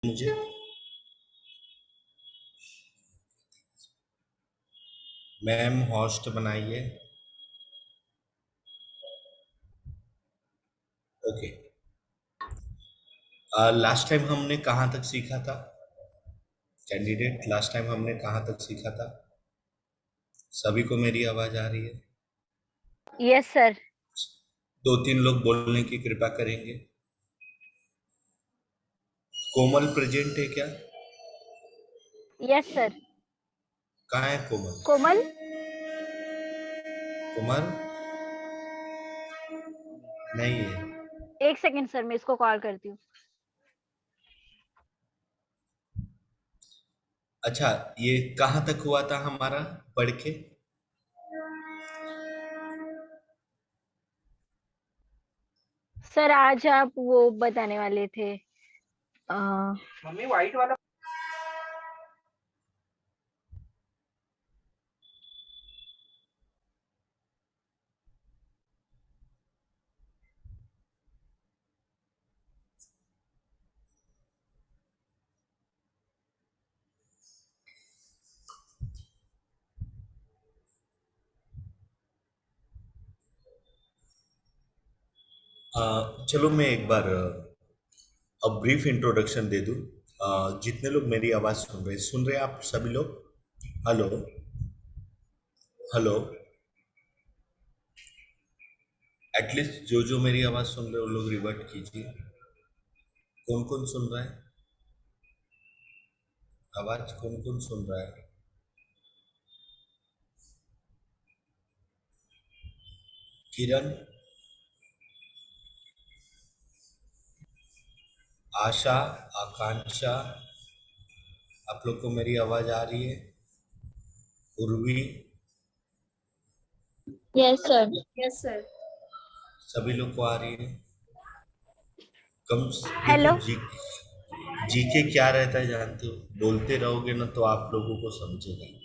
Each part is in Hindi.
मुझे मैम होस्ट बनाइए। ओके। लास्ट टाइम हमने कहाँ तक सीखा था? कैंडिडेट, लास्ट टाइम हमने कहाँ तक सीखा था? सभी को मेरी आवाज आ रही है? Yes sir. दो तीन लोग बोलने की कृपा करेंगे। कोमल प्रेजेंट है क्या? Yes sir. कहाँ है कोमल? कोमल। कोमल नहीं है। एक सेकंड सर, मैं इसको कॉल करती हूँ। अच्छा, ये कहाँ तक हुआ था हमारा पढ़ के? सर आज आप वो बताने वाले थे। मम्मी व्हाइट वाला। चलो मैं एक बार अब ब्रीफ इंट्रोडक्शन दे दूं। जितने लोग मेरी आवाज सुन रहे हैं आप सभी लोग? हेलो? हेलो? एटलीस्ट जो जो मेरी आवाज सुन रहे हो वो लोग रिवर्ट कीजिए। कौन कौन सुन रहा है? आवाज कौन कौन सुन रहा है? किरण, आशा, आकांक्षा, आप लोग को मेरी आवाज आ रही है? Urvi, yes sir. Yes sir. सभी लोग को आ रही है? देखो हेलो। जीके क्या रहता है जानते हो? बोलते रहोगे ना तो आप लोगों को समझेगा।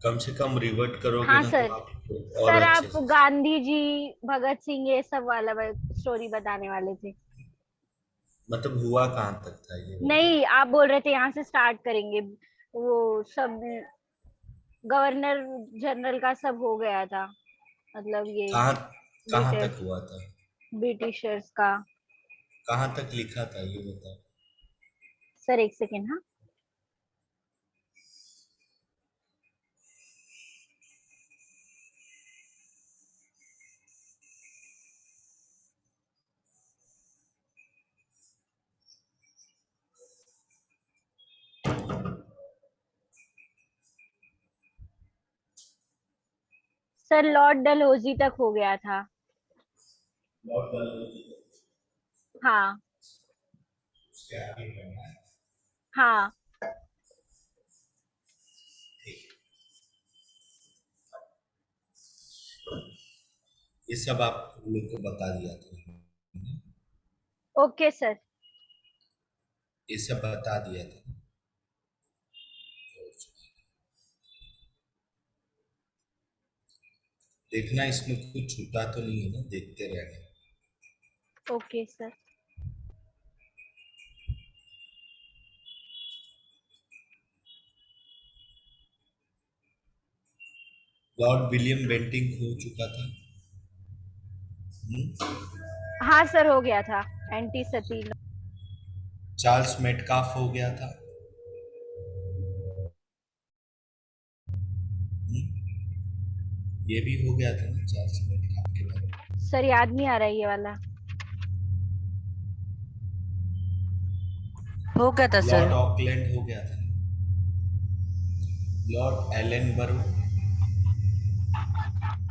कम से कम रिवर्ट करोगे हाँ ना तो सर। आप और सर अच्छे आप से। गांधी जी, भगत सिंह ये सब वाला स्टोरी बताने वाले थे। मतलब हुआ कहाँ तक था ये बताओ। नहीं, आप बोल रहे थे यहाँ से स्टार्ट करेंगे। वो सब गवर्नर जनरल का सब हो गया था, मतलब ये कहाँ कहाँ ब्रिटिश तक हुआ था? ब्रिटिशर्स का। कहाँ तक लिखा था ये बताओ। सर एक सेकेंड। हाँ सर, लॉर्ड डलहौजी तक हो गया था। लॉर्ड डलहौजी हाँ। उसके आगे बढ़ना है। हाँ ठीक है, ये सब आप लोग को बता दिया था मैंने। Okay sir. ये सब बता दिया था। देखना इसमें कुछ छूटा तो नहीं है ना, देखते रहना। Okay sir. Lord William Bentinck हो चुका था। हाँ सर, हो गया था। एंटी सती। चार्ल्स मेटकाफ हो गया था। ये भी हो गया था ना चार्ल्स मेटकाफ के बारे में। सर याद नहीं आ रहा है ये वाला। हो गया था लॉर्ड सर। ऑकलैंड हो गया था। लॉर्ड एलन बरो।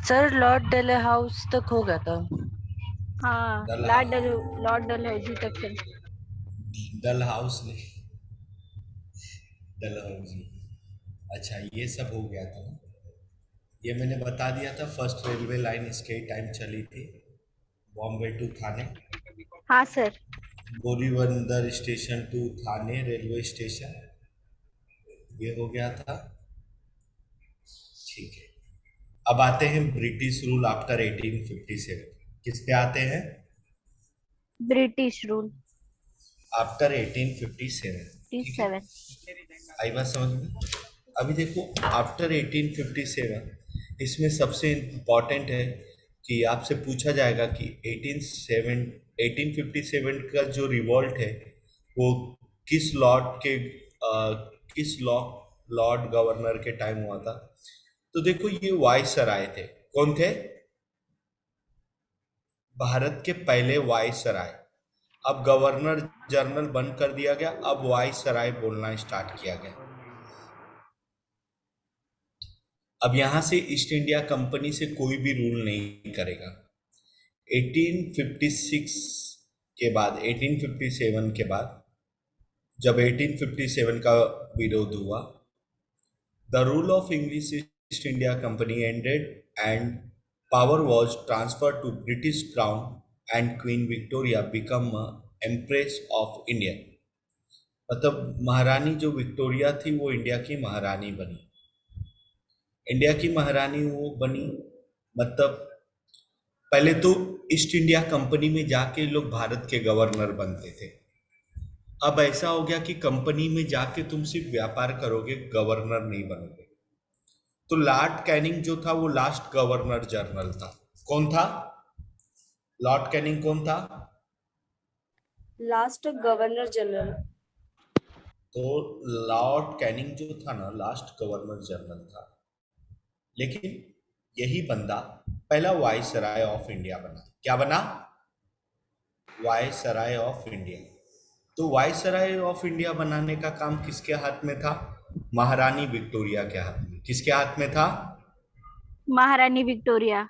सर लॉर्ड डेले हाउस तक हो गया था। हाँ, डल लॉर्ड डलहौजी तक चल। डल हाउस नहीं, डलहौजी। अच्छा, ये सब हो गया था ना। ये मैंने बता दिया था। फर्स्ट रेलवे लाइन इसके टाइम चली थी, बॉम्बे टू थाने। हाँ sir. Boribunder station to Thane railway station, ये हो गया था। ठीक है, अब आते हैं ब्रिटिश रूल आफ्टर 1857। किस पे आते हैं? British rule. आफ्टर 1857, ठीक है, 57। आई बात समझ में? अभी देखो आफ्टर 1857 इसमें सबसे इम्पोर्टेंट है कि आपसे पूछा जाएगा कि 1857 का जो रिवॉल्ट है वो किस किस लॉर्ड गवर्नर के टाइम हुआ था। तो देखो ये वायसराय थे। कौन थे? भारत के पहले वायसराय। अब गवर्नर जनरल बंद कर दिया गया, अब वायसराय बोलना स्टार्ट किया गया। अब यहां से ईस्ट इंडिया कंपनी से कोई भी रूल नहीं करेगा। 1856 के बाद 1857 के बाद जब 1857 का विरोध हुआ, the rule of English East India Company ended and power was transferred to British Crown and Queen Victoria become empress of India. मतलब महारानी जो विक्टोरिया थी वो इंडिया की महारानी बनी। इंडिया की महारानी वो बनी, मतलब पहले तो ईस्ट इंडिया कंपनी में जाके लोग भारत के गवर्नर बनते थे। अब ऐसा हो गया कि कंपनी में जाके तुम सिर्फ व्यापार करोगे, गवर्नर नहीं बनोगे। तो लॉर्ड कैनिंग जो था वो लास्ट गवर्नर जनरल था। कौन था? लॉर्ड कैनिंग कौन था? Last governor general. तो लॉर्ड कैनिंग जो था ना, लास्ट गवर्नर जनरल था। लेकिन यही बंदा पहला वायसराय ऑफ इंडिया बना। क्या बना? Viceroy of India. तो वायसराय ऑफ इंडिया बनाने का काम किसके हाथ में था? महारानी विक्टोरिया के हाथ में। किसके हाथ में था? महारानी विक्टोरिया।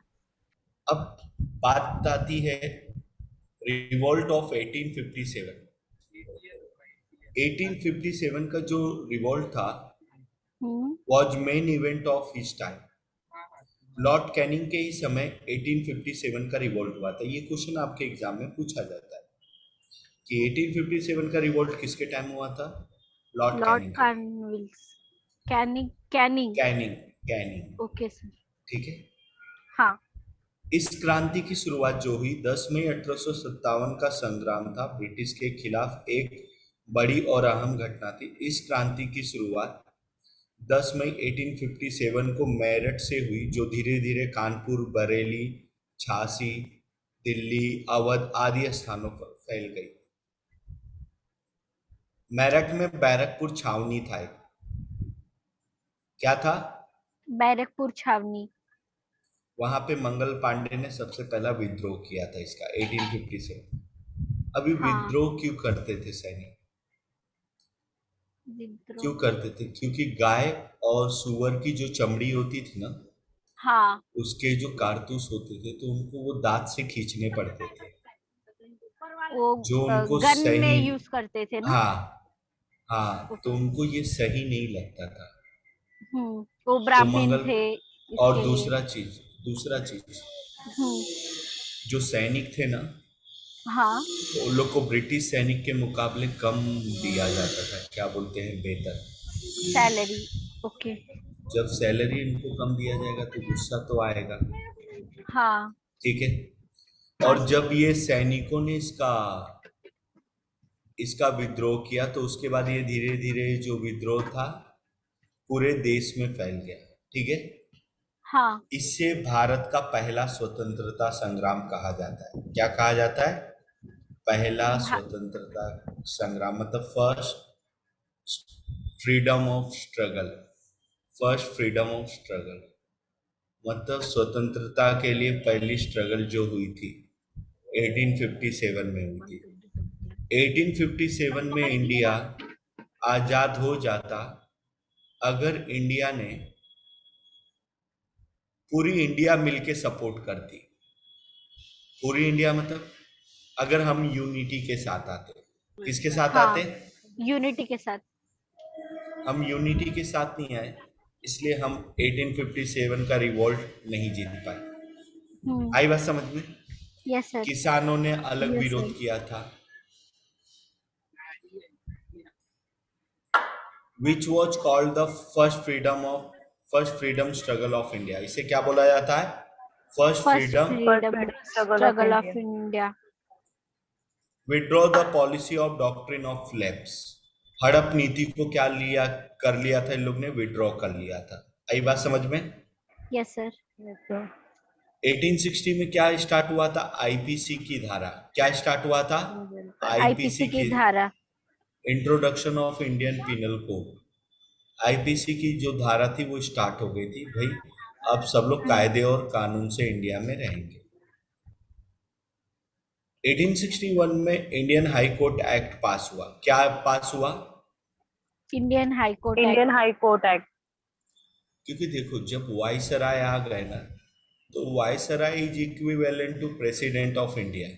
अब बात आती है रिवोल्ट ऑफ 1857। 1857 का जो रिवोल्ट था was main event of his time. Lord Canning के ही समय 1857 का रिवोल्ट हुआ था। ये क्वेश्चन आपके एग्जाम में पूछा जाता है कि 1857 का रिवोल्ट किसके टाइम हुआ था? Lord Lord Canning. Cornwallis. Canning Canning Canning Canning okay sir. ठीक है। हाँ। इस क्रांति की शुरुआत जो हुई 10 मई 1857 का संग्राम था ब्रिटिश के खिलाफ, एक बड़ी और अहम घटना थी। इस क्रांति की शुरुआत 10 मई 1857 को मेरठ से हुई, जो धीरे धीरे कानपुर, बरेली, झांसी, दिल्ली, अवध आदि स्थानों पर फैल गई। मेरठ में बैरकपुर छावनी था एक। क्या था? बैरकपुर छावनी। वहां पे मंगल पांडे ने सबसे पहला विद्रोह किया था इसका 1857। अभी हाँ। विद्रोह क्यों करते थे सैनिक? विद्रोह। क्यों करते थे? क्योंकि गाय और सुअर की जो चमड़ी होती थी ना, हाँ। उसके जो कारतूस होते थे तो उनको वो दांत से खींचने पड़ते थे, वो जो उनको गन में सही, यूज करते थे ना। हाँ हाँ, तो उनको ये सही नहीं लगता था। वो तो ब्राह्मण थे और इसके लिए। दूसरा चीज हम्म, जो सैनिक थे ना, हाँ। तो उन लोग को ब्रिटिश सैनिक के मुकाबले कम दिया जाता था। क्या बोलते हैं? वेतन। सैलरी। ओके। जब सैलरी इनको कम दिया जाएगा तो गुस्सा तो आएगा, हाँ। ठीक है। हाँ और सर। जब ये सैनिकों ने इसका विद्रोह किया तो उसके बाद ये धीरे धीरे जो विद्रोह था पूरे देश में फैल गया, ठीक है। हाँ। इससे भारत का पहला स्वतंत्रता संग्राम कहा जाता है। क्या कहा जाता है? पहला स्वतंत्रता संग्राम, मतलब freedom of struggle. First freedom of struggle मतलब स्वतंत्रता के लिए पहली स्ट्रगल जो हुई थी 1857 में हुई थी। 1857 में इंडिया आजाद हो जाता अगर इंडिया ने पूरी इंडिया मिलके सपोर्ट करती। पूरी इंडिया मतलब अगर हम यूनिटी के साथ आते। किसके साथ हाँ। आते? यूनिटी के साथ। हम यूनिटी के साथ नहीं आए, इसलिए हम 1857 का रिवॉल्ट नहीं जीत पाए। आई बात समझ में? Yes sir. किसानों ने अलग Yes, विरोध sir. किया था, which was called the first freedom struggle of India. इसे क्या बोला जाता है? First first freedom freedom struggle of India. Withdraw the policy of doctrine of lapse. हड़प नीति को क्या कर लिया था इन लोग ने, विड्रॉ कर लिया था। आई बात समझ में? Yes sir. 1860 में क्या स्टार्ट हुआ था? आईपीसी की धारा। क्या स्टार्ट हुआ था? आईपीसी की धारा। Introduction of Indian penal code. IPC की जो धारा थी वो स्टार्ट हो गई थी भाई, अब सब लोग कायदे और कानून से इंडिया में रहेंगे। 1861 में Indian High Court act pass हुआ। क्या पास हुआ? Indian High Court Indian High Court Act. क्योंकि देखो जब वायसराय आ गए ना, तो viceroy is equivalent to president of India.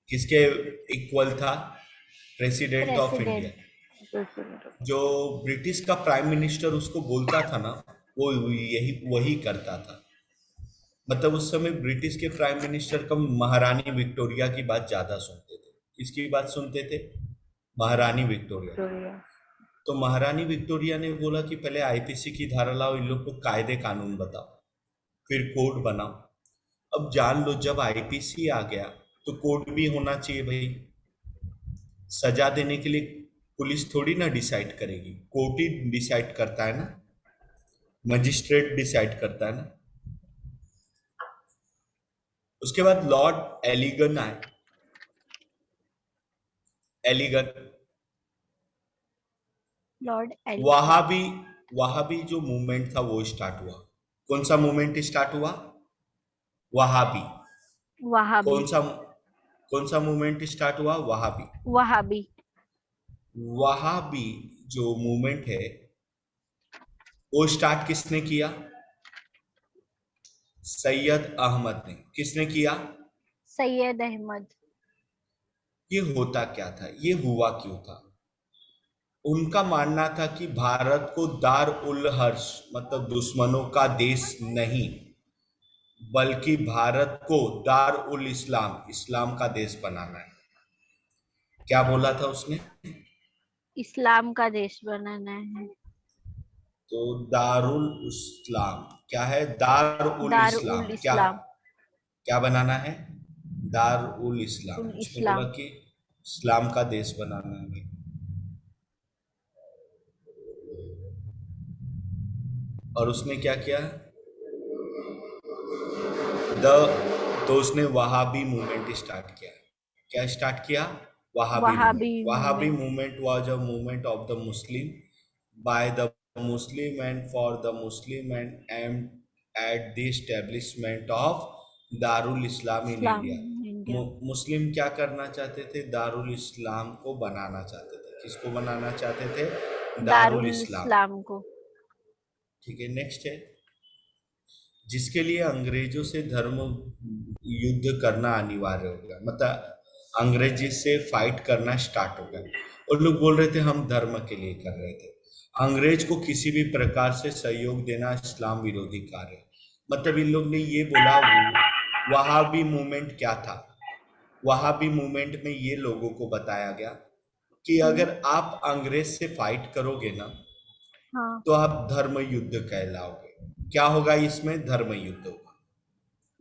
किसके इक्वल था? President of India. जो ब्रिटिश का प्राइम मिनिस्टर उसको बोलता था ना, वो वही करता था। मतलब उस समय ब्रिटिश के प्राइम मिनिस्टर कम महारानी विक्टोरिया की बात ज्यादा सुनते थे। किसकी बात सुनते थे? महारानी विक्टोरिया। तो महारानी विक्टोरिया ने बोला कि पहले आईपीसी की धारा लाओ, इन लोग को कायदे कानून बताओ, फिर कोड बनाओ। अब जान लो जब आईपीसी आ गया तो कोड भी होना चाहिए भाई। सजा देने के लिए पुलिस थोड़ी ना डिसाइड करेगी, कोर्ट ही डिसाइड करता है ना, मजिस्ट्रेट डिसाइड करता है ना। उसके बाद लॉर्ड एलिगन आए। एलिगन लॉर्ड वहां भी जो मूवमेंट था वो स्टार्ट हुआ। कौन सा मूवमेंट स्टार्ट हुआ? वहाबी। वहाबी। कौन सा मूवमेंट स्टार्ट हुआ? वहाबी। वहाबी। वहाबी जो मूवमेंट है वो स्टार्ट किसने किया? सैयद अहमद ने। किसने किया? सैयद अहमद। ये होता क्या था, ये हुआ क्यों था? उनका मानना था कि भारत को दार उल हर्ष मतलब दुश्मनों का देश नहीं, बल्कि भारत को दार उल इस्लाम इस्लाम का देश बनाना है। क्या बोला था उसने? इस्लाम का देश बनाना है। तो दारुल इस्लाम क्या है? दार उल इस्लाम। दारुल क्या इस्लाम। क्या बनाना है? दार उल इस्लाम। उल उसने इस्लाम। बोला कि इस्लाम का देश बनाना है। और उसने क्या किया? द तो उसने वहाबी मूवमेंट स्टार्ट किया। क्या स्टार्ट किया? Wahabi Wahabi movement. Wahabi movement. Movement was a movement of the Muslim by the Muslim and for the Muslim and aim at the establishment of Darul Islam in Islam India. India. मुस्लिम क्या करना चाहते थे? दारुल इस्लाम को बनाना चाहते थे। किसको बनाना चाहते थे? दारुल दारुल इस्लाम। इस्लाम को। ठीक है, नेक्स्ट है जिसके लिए अंग्रेजों से धर्म युद्ध करना अनिवार्य हो गया। मतलब अंग्रेजी से फाइट करना स्टार्ट हो गया। और लोग बोल रहे थे हम धर्म के लिए कर रहे थे। अंग्रेज को किसी भी प्रकार से सहयोग देना इस्लाम विरोधी कार्य है। मतलब इन लोग ने ये बोला। वहाबी मूवमेंट क्या था? वहाबी मूवमेंट में ये लोगों को बताया गया कि अगर आप अंग्रेज से फाइट करोगे ना, हाँ। तो आप धर्म युद्ध कहलाओगे। क्या होगा इसमें? धर्म युद्ध होगा।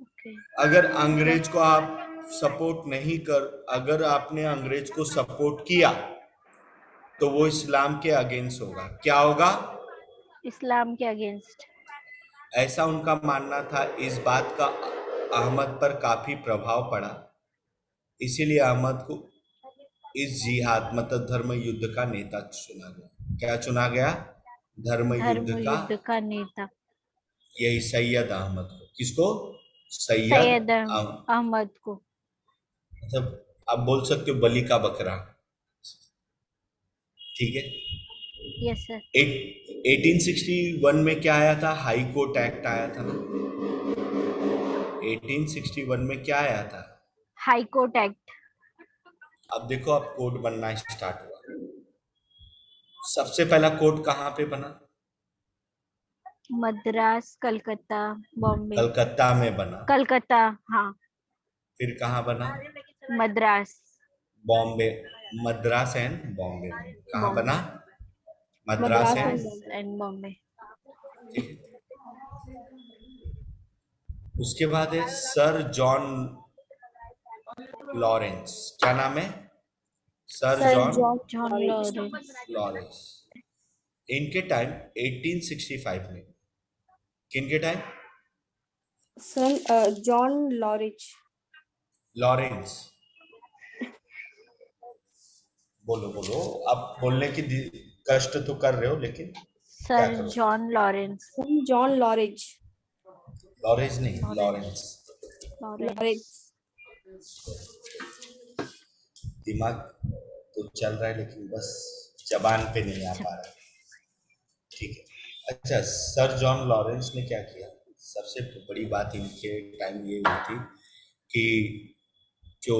ओके। अगर अंग्रेज को आप सपोर्ट नहीं कर अगर आपने अंग्रेज को सपोर्ट किया तो वो इस्लाम के अगेंस्ट होगा। क्या होगा? इस्लाम के अगेंस्ट। ऐसा उनका मानना था। इस बात का अहमद पर काफी प्रभाव पड़ा, इसीलिए अहमद को इस जिहाद मतलब धर्म युद्ध का नेता चुना गया। क्या चुना गया? धर्म धर्म युद्ध का। युद्ध का नेता। यही सैयद अहमद को। किसको? सैयद सैयद अहमद को। मतलब आप बोल सकते हो बलि का बकरा। ठीक है। Yes sir. 1861 में क्या आया था? हाई कोर्ट एक्ट आया था ना। 1861 में क्या आया था? High Court act. अब देखो अब कोर्ट बनना स्टार्ट हुआ। सबसे पहला कोर्ट कहाँ पे बना? मद्रास, कलकत्ता, बॉम्बे। कलकत्ता में बना। कलकत्ता। हाँ। फिर कहाँ बना? मद्रास। बॉम्बे। मद्रास एंड बॉम्बे में। कहाँ बॉम्बे। बना? मद्रास एंड। एंड बॉम्बे। ठीक है। उसके बाद है सर जॉन लॉरेंस। क्या नाम है? Sir Sir John John John Lawrence. Lawrence. Lawrence. इनके टाइम 1865 में, किनके time? Sir John Lawrence. Lawrence. बोलो बोलो, आप बोलने की कष्ट तो कर रहे हो, लेकिन क्या सर करो? John Lawrence. Sir John Lawrence. Lawrence नहीं, लॉरेंस। लॉरेंस। Lawrence. दिमाग तो चल रहा है, लेकिन बस जबान पे नहीं आ पा रहा। ठीक है। अच्छा, सर जॉन लॉरेंस ने क्या किया? सबसे बड़ी बात इनके टाइम ये हुई थी कि जो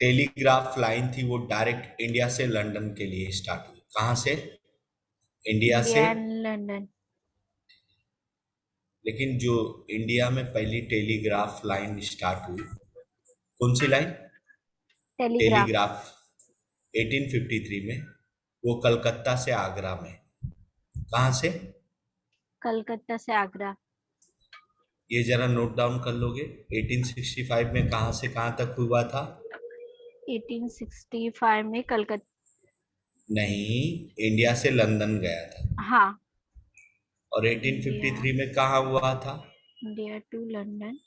टेलीग्राफ लाइन थी वो डायरेक्ट इंडिया से लंदन के लिए स्टार्ट हुई। कहाँ से? इंडिया से। India and London. लेकिन जो इंडिया में पहली टेलीग्राफ लाइन स्टार्ट हुई, कौन सी लाइन? टेलीग्राफ। टेलीग्राफ 1853 में, वो कलकत्ता से आगरा में। कहाँ से? कलकत्ता से आगरा। ये जरा नोट डाउन कर लोगे। 1865 में कहाँ से कहाँ तक हुआ था? 1865 में कलकत्ता। नहीं, इंडिया से लंदन गया था। हाँ। और 1853 में कहाँ हुआ था? India to London.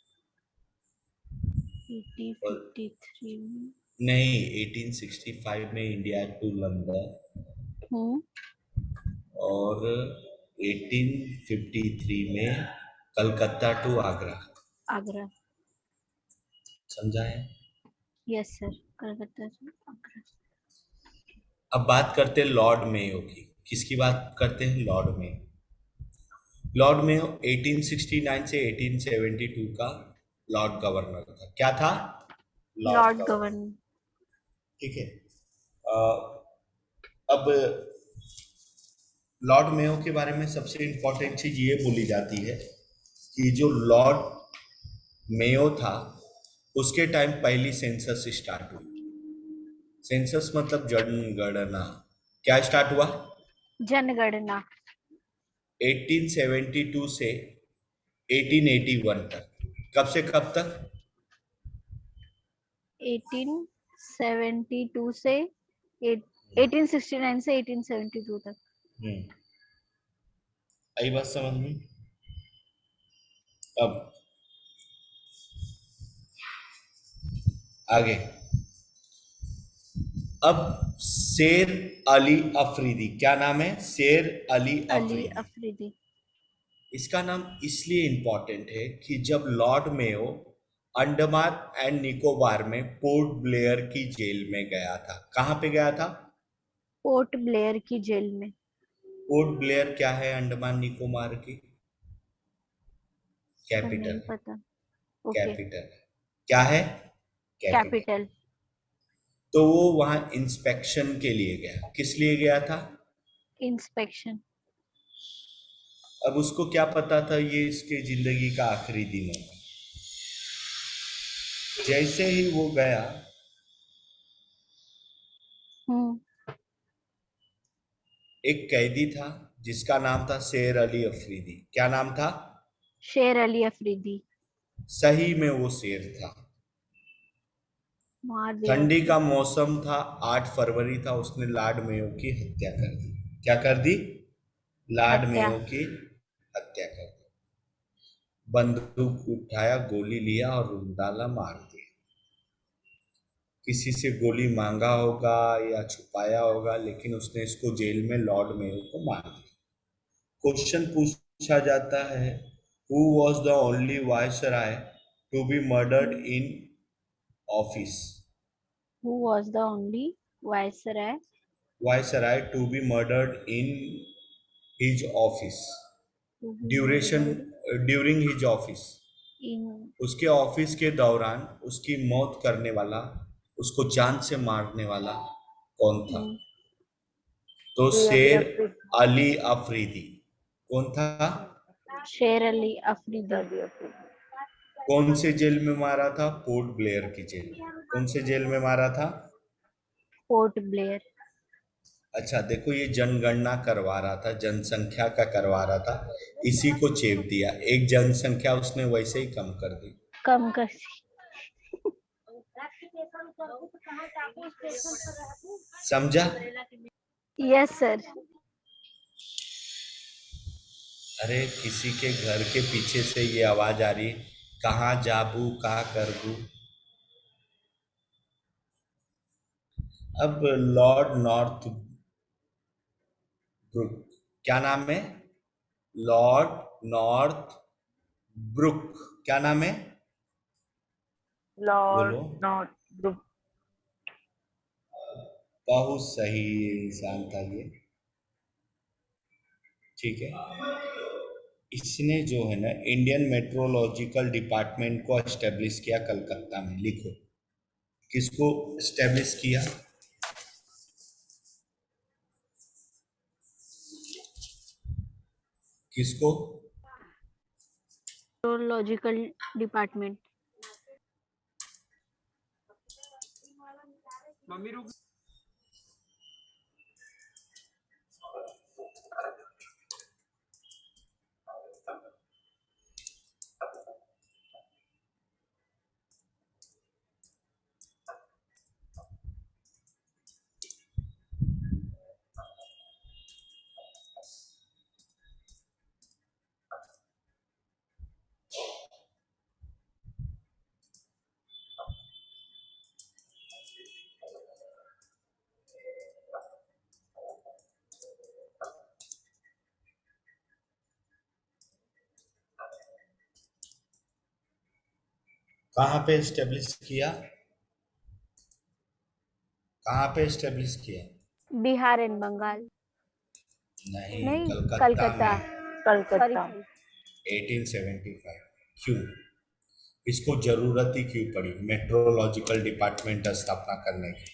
1853 में। नहीं, 1865 में इंडिया टू लंदन, और 1853 में कलकत्ता टू आगरा। आगरा। समझा है? यस सर, कलकत्ता से आगरा। अब बात करते हैं लॉर्ड मेयो की। किसकी बात करते हैं? Lord Mayo. लॉर्ड मेयो 1869 से 1872 का लॉर्ड गवर्नर था। क्या था? Lord governor. ठीक है। अब लॉर्ड मेयो के बारे में सबसे इंपॉर्टेंट चीज ये बोली जाती है कि जो लॉर्ड मेयो था उसके टाइम पहली सेंसस स्टार्ट हुई। सेंसस मतलब जनगणना। क्या स्टार्ट हुआ? जनगणना। 1872 से 1881 तक। कब से कब तक? 1872 से 1869 से 1872 तक। आई बात समझ में? अब आगे। अब शेर अली अफरीदी, क्या नाम है? शेर अली अली अफरीदी। अफरीदी। इसका नाम इसलिए इंपॉर्टेंट है कि जब Lord Mayo Andaman and Nicobar में पोर्ट ब्लेयर की जेल में गया था। कहाँ पे गया था? पोर्ट ब्लेयर की जेल में। पोर्ट ब्लेयर क्या है अंडमान निकोबार की? Sir capital. नहीं पता। ओके। कैपिटल क्या है? कैपिटल। तो वो वहां इंस्पेक्शन के लिए गया। किस लिए गया था? इंस्पेक्शन। अब उसको क्या पता था ये इसके जिंदगी का आखिरी दिन है। जैसे ही वो गया, एक कैदी था जिसका नाम था शेर अली अफरीदी। क्या नाम था? शेर अली अफरीदी। सही में वो शेर था। मार दिया ठंडी उसको। का मौसम था, 8 फरवरी था, उसने लॉर्ड मेयो की हत्या कर दी। क्या कर दी? लॉर्ड हत्या। मेयो की हत्या कर दी। बंदूक उठाया, गोली लिया और डाला, मार दिया। किसी से गोली मांगा होगा या छुपाया होगा, लेकिन उसने इसको जेल में लॉर्ड मेयो को मार दिया। क्वेश्चन पूछा जाता है, who was the only viceroy to be murdered in office? Who was the only viceroy? Viceroy to be murdered in his office To be duration, murdered during his office. in उसके ऑफिस के दौरान उसकी मौत करने वाला, उसको जान से मारने वाला कौन था? in तो शेर अली अफरीदी। कौन था? शेर अली अफरीदी। कौन से जेल में मारा था? पोर्ट ब्लेयर की जेल में। कौन से जेल में मारा था? Port Blair. अच्छा देखो, ये जनगणना करवा रहा था, जनसंख्या का करवा रहा था, इसी को चेप दिया। एक जनसंख्या उसने वैसे ही कम कर दी। कम कर। समझा? Yes sir. अरे किसी के घर के पीछे से ये आवाज आ रही, कहाँ जाबू कहाँ करबू। अब लॉर्ड नॉर्थ ब्रुक, क्या नाम है? लॉर्ड नॉर्थ ब्रुक, क्या नाम है? बोलो। Lord not group. बहुत सही इंसान था ये। ठीक है, इसने जो है ना इंडियन मेट्रोलॉजिकल डिपार्टमेंट को एस्टेब्लिश किया कलकत्ता में। लिखो, किसको एस्टेब्लिश किया? किसको? Meteorological department. कहाँ पे एस्टेब्लिश किया? कहाँ पे एस्टेब्लिश किया? बिहार एंड बंगाल। नहीं, नहीं, कलकत्ता कलकत्ता। में कलकत्ता। 1875। क्यों? इसको जरूरत ही क्यों पड़ी मेट्रोलॉजिकल डिपार्टमेंट स्थापना करने की?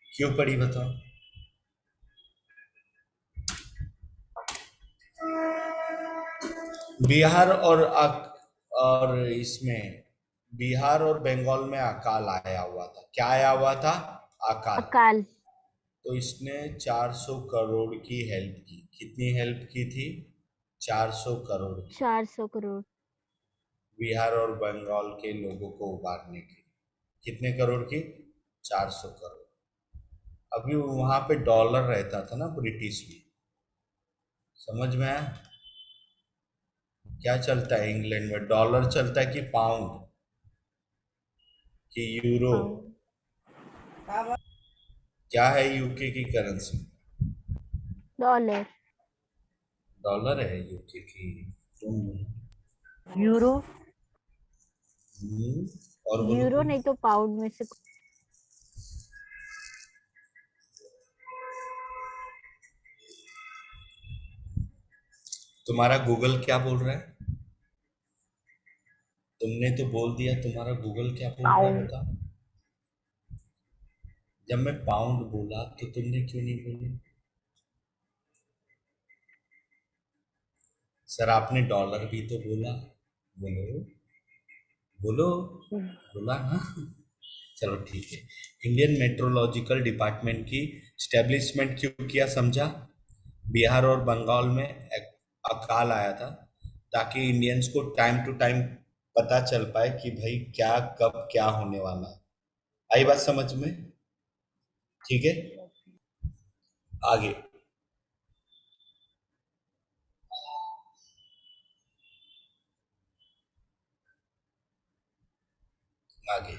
क्यों पड़ी बताओ? बिहार और इसमें बिहार और बंगाल में अकाल आया हुआ था। क्या आया हुआ था? अकाल। अकाल। तो इसने 400 करोड़ की हेल्प की। कितनी हेल्प की थी? 400 करोड़ की। 400 करोड़। बिहार और बंगाल के लोगों को उबारने की। कितने करोड़ की? 400 करोड़। अभी वहां पे डॉलर रहता था ना ब्रिटिश में। समझ में आया? क्या चलता है इंग्लैंड में? डॉलर चलता है कि पाउंड कि यूरो? क्या है यूके की करेंसी? डॉलर। डॉलर है यूके की। तुम बोलो। यूरो। हम्म, और बोलो यूरो तुम। नहीं तो पाउंड में से। तुम्हारा गूगल क्या बोल रहा है? तुमने तो बोल दिया, तुम्हारा गूगल क्या बोल रहा है पाउंड। बताओ? जब मैं पाउंड बोला तो तुमने क्यों नहीं बोली? सर आपने डॉलर भी तो बोला। बोलो बोलो। बोला ना? चलो ठीक है। इंडियन मेट्रोलॉजिकल डिपार्टमेंट की स्टैब्लिशमेंट क्यों किया समझा? बिहार और बंगाल में अकाल आया था, ताकि इंडियंस को टाइम टू टाइम पता चल पाए कि भाई क्या कब क्या होने वाला है। आई बात समझ में? ठीक है, आगे। आगे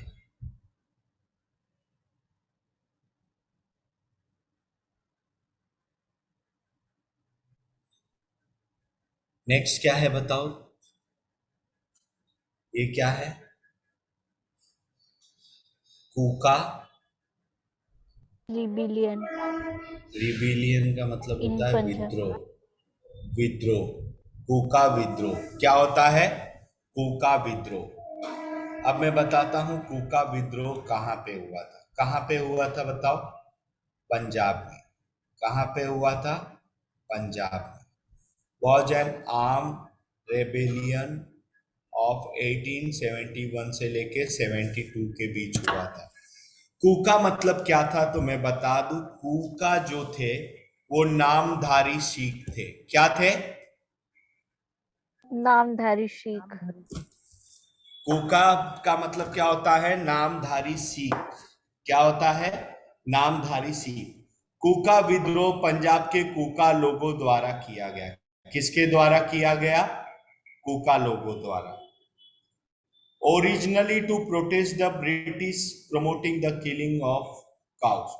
नेक्स्ट क्या है बताओ? ये क्या है? कूका। रिबिलियन। रिबिलियन का मतलब इन होता है पंजाब। विद्रोह। विद्रोह। कूका विद्रोह क्या होता है? कूका विद्रोह। अब मैं बताता हूं कूका विद्रोह कहाँ पे हुआ था। कहाँ पे हुआ था बताओ? पंजाब में। कहाँ पे हुआ था? पंजाब में। Was an arm rebellion of 1871 से लेके 72 के बीच हुआ था। कूका मतलब क्या था तो मैं बता दूं। कूका जो थे वो नामधारी सिख थे। क्या थे? नामधारी शीख। कूका का मतलब क्या होता है? नामधारी सिख। क्या होता है? नामधारी सिख। कूका विद्रोह पंजाब के कूका लोगों द्वारा किया गया। किसके द्वारा किया गया? कूका लोगों द्वारा। Originally to protest the British promoting the killing of cows,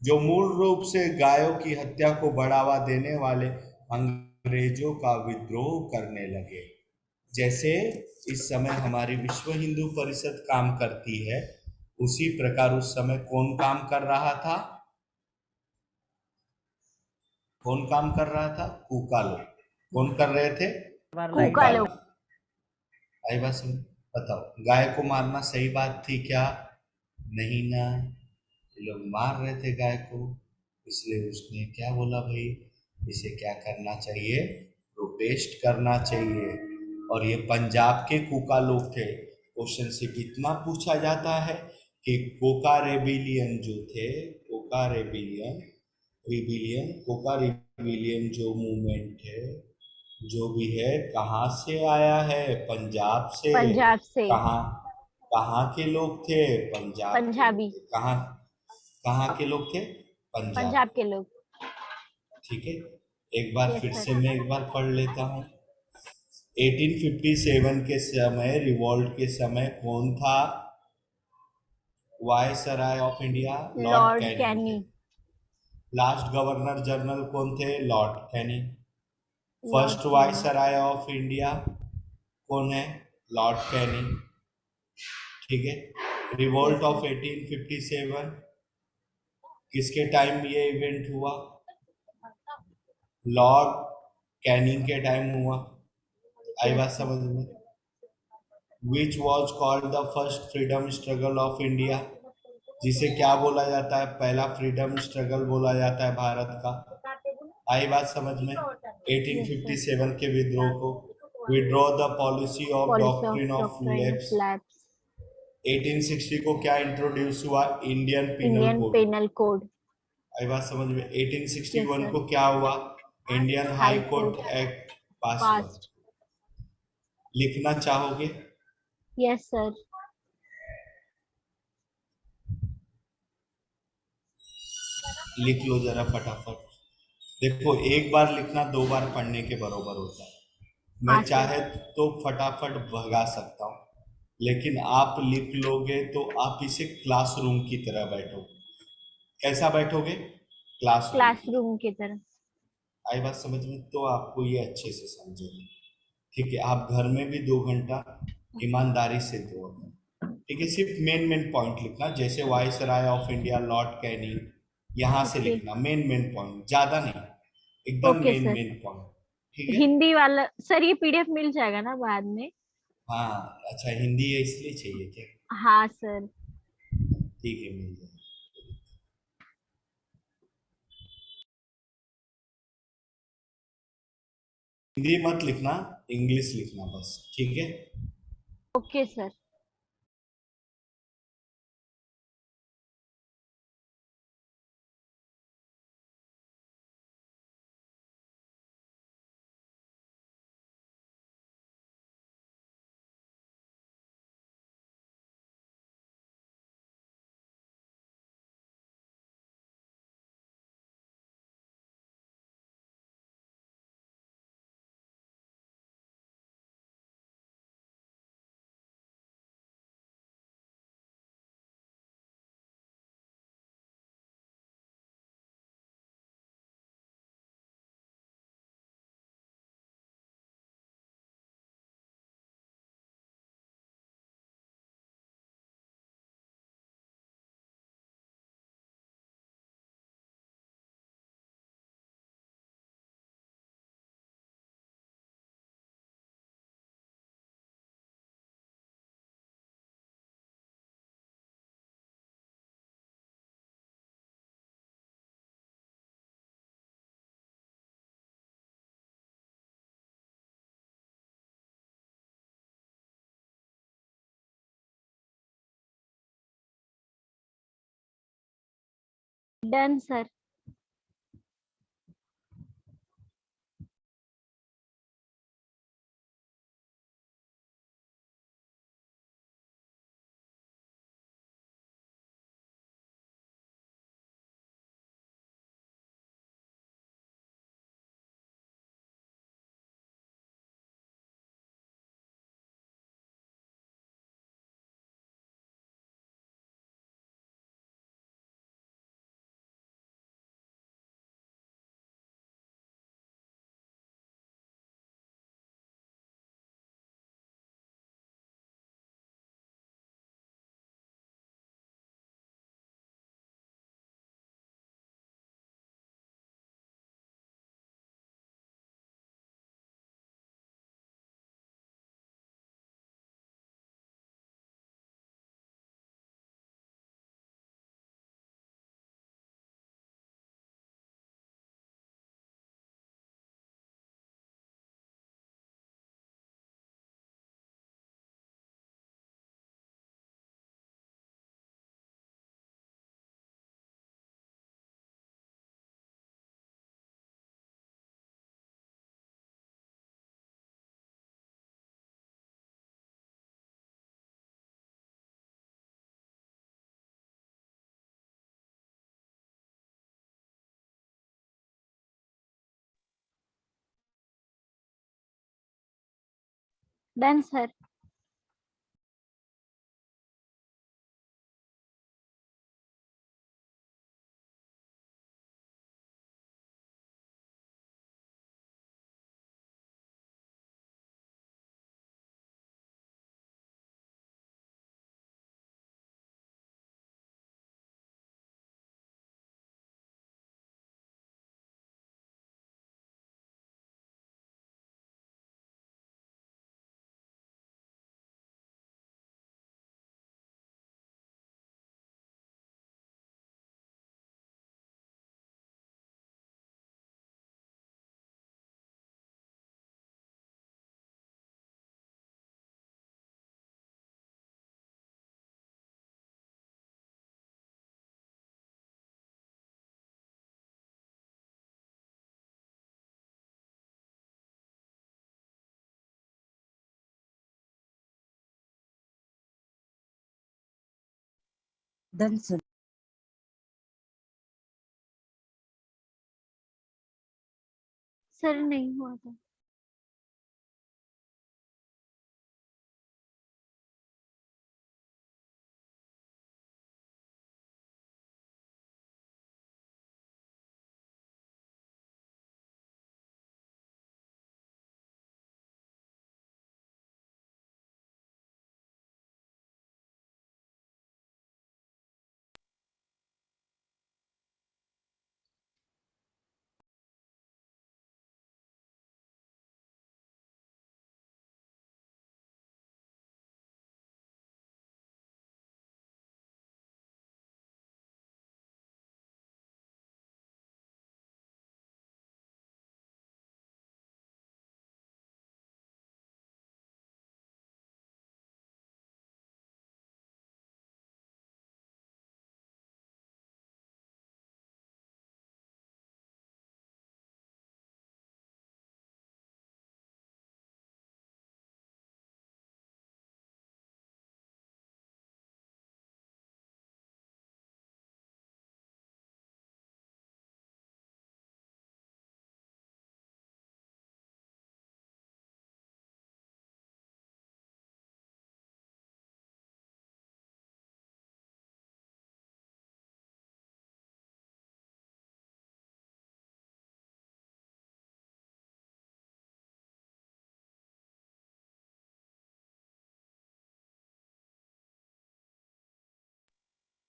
जो मूल रूप से गायों की हत्या को बढ़ावा देने वाले अंग्रेजों का विद्रोह करने लगे। जैसे इस समय हमारी विश्व हिंदू परिषद काम करती है, उसी प्रकार उस समय कौन काम कर रहा था? कौन काम कर रहा था? कूका लोग। कौन कर रहे थे? कूका लोग। आई बात समझ? बताओ, गाय को मारना सही बात थी क्या? नहीं ना। ये लोग मार रहे थे गाय को, इसलिए उसने क्या बोला, भाई इसे क्या करना चाहिए? प्रोटेस्ट करना चाहिए। और ये पंजाब के कूका लोग थे। क्वेश्चन से इतना पूछा जाता है कि कोका रेबिलियन जो थे, Coca rebellion rebellion Coca rebellion जो मूवमेंट है, जो भी है, कहाँ से आया है? पंजाब से। पंजाब से। कहाँ? कहाँ के लोग थे? पंजाब के लोग पंजाबी। थे। कहाँ? कहाँ के लोग थे? पंजाब। पंजाब के लोग। ठीक है, एक बार यस फिर सर। से मैं एक बार पढ़ लेता हूँ। 1857 के समय, रिवॉल्ट के समय कौन था viceroy of India? Lord Lord Canning थे। कैनी। लास्ट गवर्नर जनरल कौन थे? Lord Canning. Lord first Canning. Viceroy of India कौन है? Lord Canning. ठीक है। Revolt yes of sir. 1857 किसके टाइम ये इवेंट हुआ? लॉर्ड कैनिंग के टाइम हुआ। आई यस बात सर। समझ में? Which was called the first freedom struggle of India, जिसे क्या बोला जाता है? पहला फ्रीडम स्ट्रगल बोला जाता है भारत का। आई बात समझ में? Yes sir. 1857 के विद्रोह को withdraw the policy of policy of doctrine of doctrine of lapse. Lapse. 1860 को क्या इंट्रोड्यूस हुआ? Indian penal Indian code. Penal code. आई बात समझ में? Yes 1861 sir. को क्या हुआ? Indian high high court court act pass हुआ। पास्ट। लिखना चाहोगे? Yes sir. लिख लो जरा फटाफट। देखो, एक बार लिखना 2 बार पढ़ने के बराबर होता है। मैं हाँ सर। चाहे तो फटाफट भगा सकता हूँ, लेकिन आप लिख लोगे तो आप इसे क्लासरूम की तरह बैठोगे। कैसा बैठोगे? क्लासरूम की तरह। क्लासरूम की तरह। आई बात समझ में? तो आपको ये अच्छे से समझोगे। ठीक है, आप घर में भी 2 घंटा ईमानदारी से दो। ठीक है, सिर्फ मेन मेन पॉइंट लिखना, जैसे viceroy of India Lord Canning, यहाँ से ओके। लिखना मेन मेन पॉइंट, ज्यादा नहीं, एकदम okay main sir. Main point. ठीक है। हिंदी वाला सर, ये पीडीएफ मिल जाएगा ना बाद में? हाँ अच्छा, हिंदी है इसलिए चाहिए क्या? हाँ सर। ठीक है, मिल जाएगा। हिंदी मत लिखना, इंग्लिश लिखना बस। ठीक है। Okay sir. Done sir. Done sir. Done, sir. Sir नहीं हुआ था।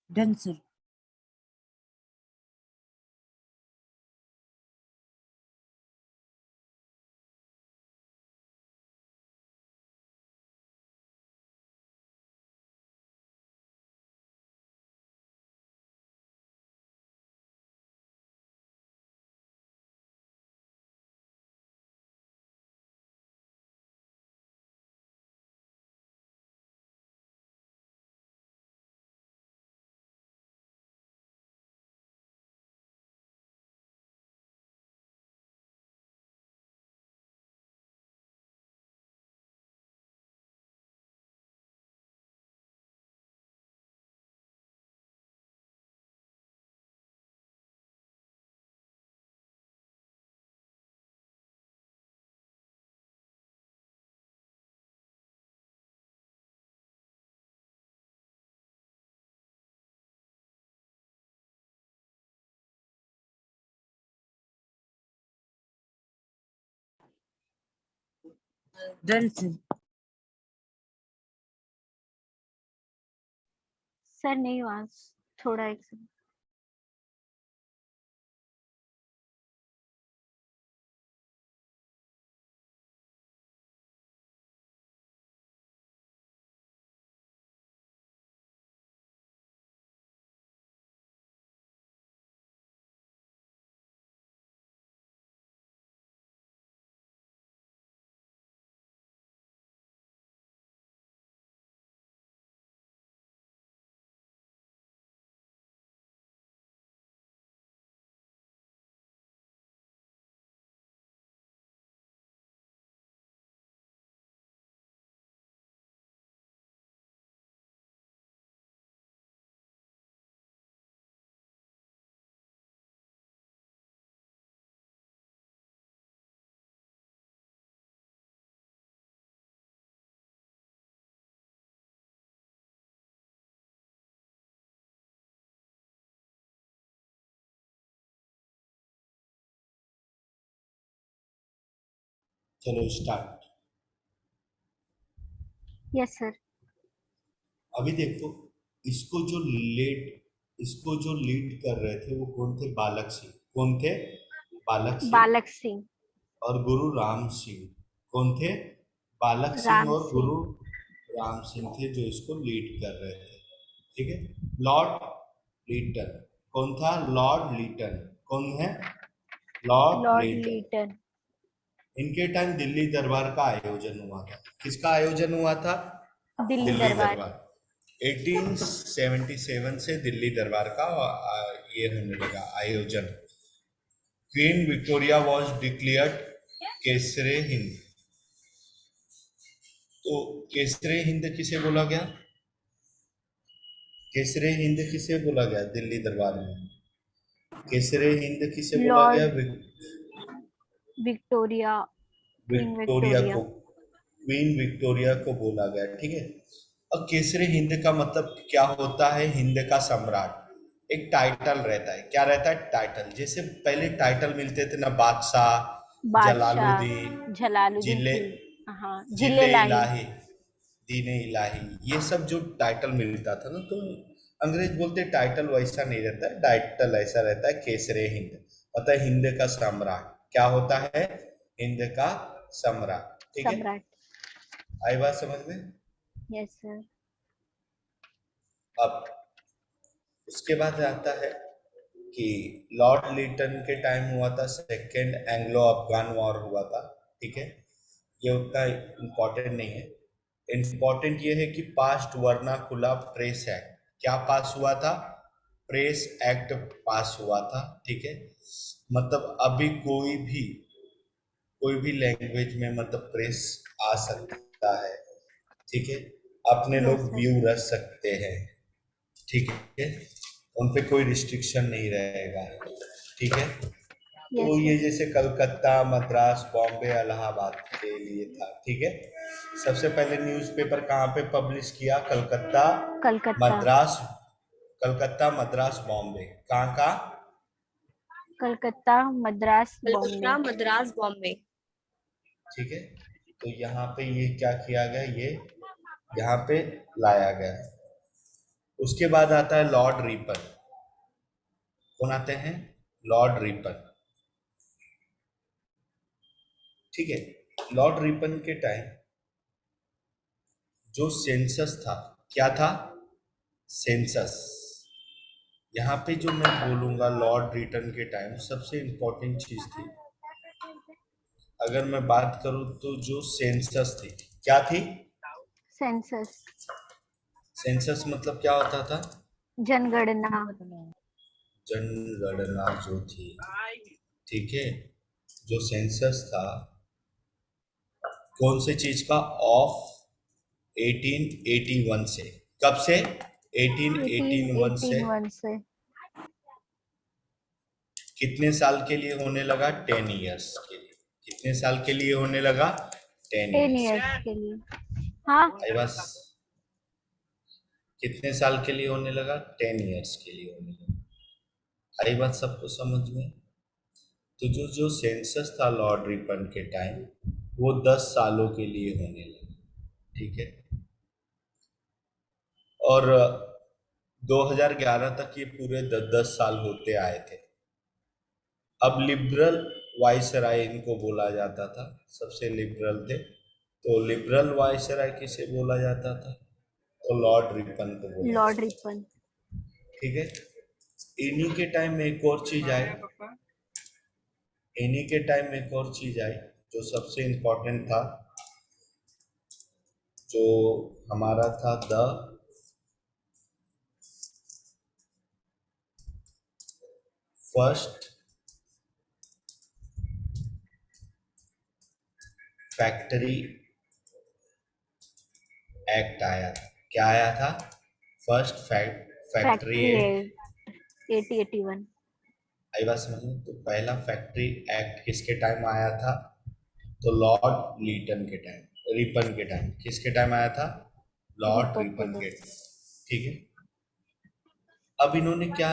Done, sir. Done, sir. Sir नहीं हुआ। थोड़ा एक second। चलो स्टार्ट। Yes sir. अभी देखो, इसको जो लीड कर रहे थे वो कौन थे? बालक सिंह। कौन थे? बालक सिंह। बालक सिंह। और गुरु राम सिंह। कौन थे? बालक सिंह राम और सिंह। गुरु राम सिंह थे जो इसको लीड कर रहे थे। ठीक है। Lord Lytton. कौन था? Lord Lytton. कौन है? Lord Lord Lytton. लीटन। इनके टाइम दिल्ली दरबार का आयोजन हुआ था। किसका आयोजन हुआ था? दिल्ली दिल्ली दरबार। दरबार। 1877 से दिल्ली दरबार का ये होने लगा आयोजन। Queen Victoria was declared Kaiser-e Hind. तो केसरे हिंद किसे बोला गया? केसरे हिंद किसे बोला गया दिल्ली दरबार में? केसरे हिंद किसे बोला गया? Lord Victoria. Queen Victoria Victoria. को, क्वीन विक्टोरिया को बोला गया। ठीक है। अब केसरी हिंद का मतलब क्या होता है? हिंद का सम्राट। एक टाइटल रहता है। क्या रहता है? टाइटल। जैसे पहले टाइटल मिलते थे ना, बादशाह, बादशाह, जलालुद्दीन, जलालुद्दीन जिले, खिल। हाँ, जिले जिले लाही। इलाही, दीने इलाही, ये सब जो टाइटल मिलता था ना, तो अंग्रेज बोलते टाइटल वैसा नहीं रहता है, टाइटल ऐसा रहता है केसरे हिंद। मतलब हिंद का सम्राट। क्या होता है? हिंद का सम्राट। ठीक है। सम्राट। आई बात समझ में? Yes sir. अब उसके बाद आता है कि लॉर्ड लिटन के टाइम हुआ था सेकेंड एंग्लो अफगान वॉर हुआ था। ठीक है। ये उतना इम्पोर्टेंट नहीं है। इम्पोर्टेंट ये है कि पास्ट वर्नाकुला प्रेस एक्ट। क्या पास हुआ था? प्रेस एक्ट पास हुआ था। ठीक है। मतलब अभी कोई भी लैंग्वेज में मतलब प्रेस आ सकता है। ठीक है। अपने यस लोग सर। व्यू रख सकते हैं। ठीक है। उन पे कोई रिस्ट्रिक्शन नहीं रहेगा। ठीक है। तो यस ये सर। जैसे कलकत्ता, मद्रास, बॉम्बे, इलाहाबाद के लिए था। ठीक है। सबसे पहले न्यूज़पेपर कहाँ पे पब्लिश किया? कलकत्ता, कलकत्ता। मद्रास, कलकत्ता, मद्रास, बॉम्बे। कहाँ कहाँ? कलकत्ता, मद्रास, बॉम्बे। कलकत्ता, मद्रास, बॉम्बे। ठीक है। तो यहाँ पे ये क्या किया गया? ये यहाँ पे लाया गया। उसके बाद आता है लॉर्ड रिपन। कौन आते हैं? Lord Ripon. ठीक है। लॉर्ड रिपन के टाइम जो सेंसस था, क्या था? सेंसस। यहाँ पे जो मैं बोलूंगा लॉर्ड रिटन के टाइम सबसे इंपॉर्टेंट चीज थी, अगर मैं बात करूं तो जो सेंसस थी, क्या थी? सेंसस। सेंसस मतलब क्या होता था? जनगणना। जनगणना जो थी। ठीक है। जो सेंसस था कौन से चीज का? ऑफ 1881 से। कब से? 1881 से। 1881 से। कितने साल के लिए होने लगा? 10 ईयर्स के लिए। कितने साल के लिए होने लगा? 10 10 ईयर्स। इयर्स के लिए। हाँ। आई बस। कितने साल के लिए होने लगा? 10 ईयर्स के लिए होने लगा। आई बात सबको समझ में? तो जो सेंसस था लॉर्ड रिपन के टाइम, वो 10 सालों के लिए होने लगा। ठीक है। और 2011 तक ये पूरे 10 10 साल होते आए थे। अब लिबरल वाइसराय इनको बोला जाता था, सबसे लिबरल थे। तो लिबरल वाइसराय किसे बोला जाता था? तो लॉर्ड रिपन को बोला लॉर्ड जाता था। रिपन। ठीक है। इन्हीं के टाइम में एक और चीज आई। इन्हीं के टाइम में एक और चीज आई जो सबसे इम्पोर्टेंट था, जो हमारा था द फर्स्ट फैक्ट्री एक्ट आया था। क्या आया था? First factory factory act. 8081। आई बात समझ में? तो पहला फैक्ट्री एक्ट किसके टाइम आया था? तो लॉर्ड लीटन के टाइम, रिपन के टाइम। किसके टाइम आया था? लॉर्ड रिपन के रिपन दो। के टाइम। ठीक है। अब इन्होंने क्या,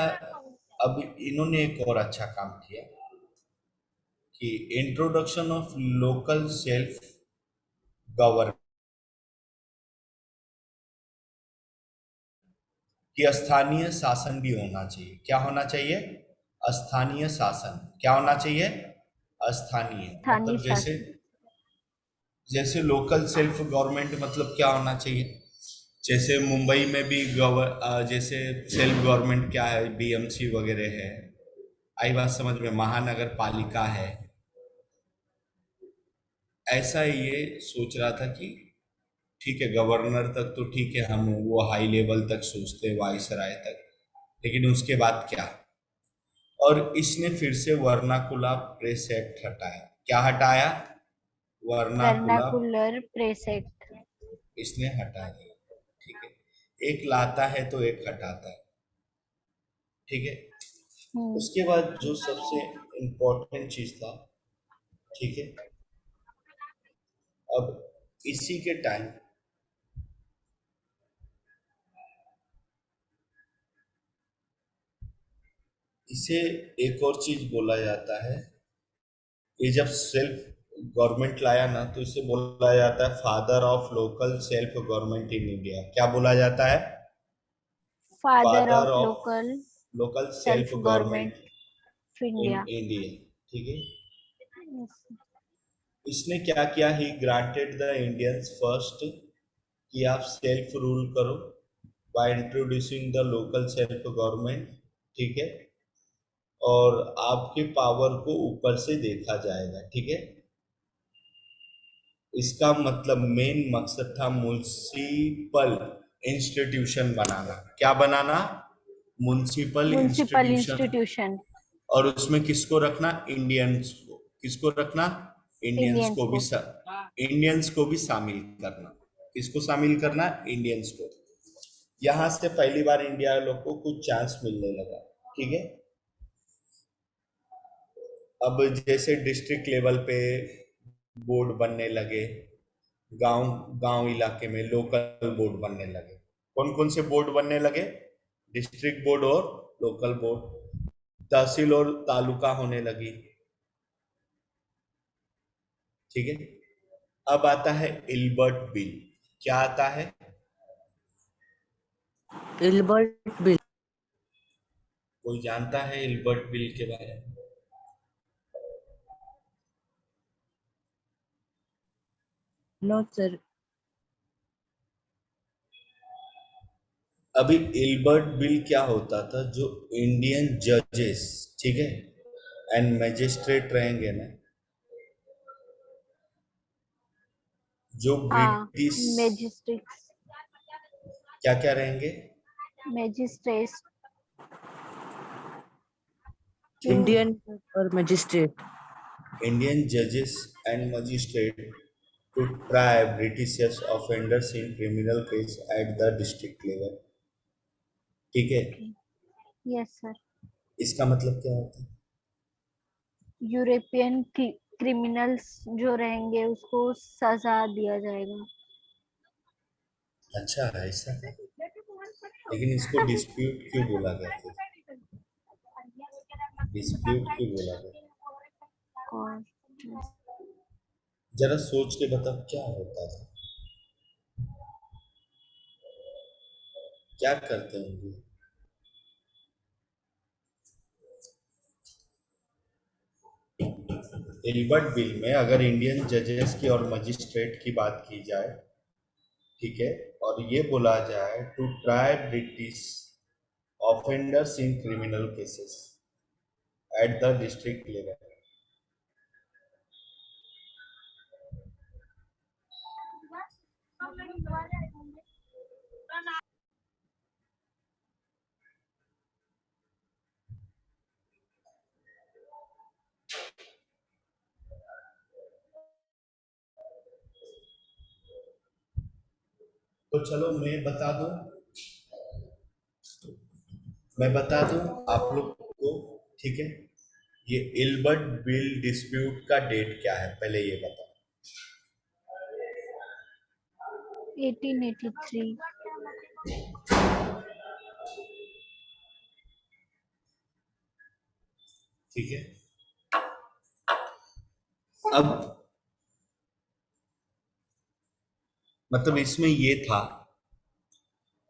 अब इन्होंने एक और अच्छा काम किया कि introduction of local self govern कि स्थानीय शासन भी होना चाहिए। क्या होना चाहिए? स्थानीय शासन। क्या होना चाहिए? स्थानीय स्थानीय मतलब जैसे शासन। जैसे लोकल सेल्फ गवर्नमेंट मतलब क्या होना चाहिए? जैसे मुंबई में भी जैसे सेल्फ गवर्नमेंट क्या है, बीएमसी वगैरह है। आई बात समझ में? महानगर पालिका है। ऐसा ये सोच रहा था कि ठीक है, गवर्नर तक तो ठीक है, हम वो हाई लेवल तक सोचते हैं, वायसराय तक, लेकिन उसके बाद क्या? और इसने फिर से वर्नाकुला प्रेस एक्ट हटाया। क्या हटाया? वर्नाकुला वर्नाकुलर प्रेस एक्ट। इसने हटा दिया। ठीक है, एक लाता है तो एक हटाता है। ठीक है। हम्म। उसके बाद जो सबसे इम्पोर्टेंट चीज था, ठीक है, अब इसी के टाइम इसे एक और चीज बोला जाता है। ये जब सेल्फ गवर्नमेंट लाया ना, तो इसे बोला जाता है father of local self government in India. क्या बोला जाता है? Father father of of local local self self government government of in India. India. ठीक है। इसने क्या किया? ही ग्रांटेड द इंडियंस फर्स्ट कि आप सेल्फ रूल करो by introducing the local self government. ठीक है। और आपके पावर को ऊपर से देखा जाएगा। ठीक है। इसका मतलब मेन मकसद था म्युनिसिपल इंस्टीट्यूशन बनाना। क्या बनाना? Municipal municipal institution. इंस्टीट्यूशन। और उसमें किसको रखना? इंडियंस को। किसको रखना? इंडियंस इंडियंस को भी को। इंडियंस को भी शामिल करना। किसको शामिल करना? इंडियंस को। यहां से पहली बार इंडिया लोग को कुछ चांस मिलने लगा। ठीक है। अब जैसे डिस्ट्रिक्ट लेवल पे बोर्ड बनने लगे, गांव गांव इलाके में लोकल बोर्ड बनने लगे। कौन कौन से बोर्ड बनने लगे? डिस्ट्रिक्ट बोर्ड और लोकल बोर्ड। तहसील और तालुका होने लगी। ठीक है। अब आता है इल्बर्ट बिल। क्या आता है? Ilbert bill. कोई जानता है इल्बर्ट बिल के बारे में? No sir. अभी इल्बर्ट बिल क्या होता था? जो इंडियन जजेस, ठीक है, एंड मैजिस्ट्रेट रहेंगे ना, जो हाँ, ब्रिटिश, मैजिस्ट्रेट्स। क्या क्या रहेंगे? मैजिस्ट्रेट्स। ठीक है। इंडियन और मजिस्ट्रेट। इंडियन जजेस and magistrate to try British offenders in criminal case at the district level. ठीक है। ओके। Yes sir. इसका मतलब क्या होता है? यूरोपियन क्रिमिनल्स जो रहेंगे उसको सजा दिया जाएगा। अच्छा, ऐसा है। लेकिन इसको डिस्प्यूट क्यों बोला गया फिर? डिस्प्यूट क्यों बोला गया? और जरा सोच के बताओ क्या होता था, क्या करते होंगे? इल्बर्ट बिल में अगर इंडियन जजेस की और मजिस्ट्रेट की बात की जाए, ठीक है, और ये बोला जाए to try British offenders in criminal cases at the district level. तो चलो मैं बता दूं आप लोग को। ठीक है। ये इल्बर्ट बिल डिस्प्यूट का डेट क्या है, पहले ये बताओ। 1883। ठीक है। अब मतलब इसमें ये था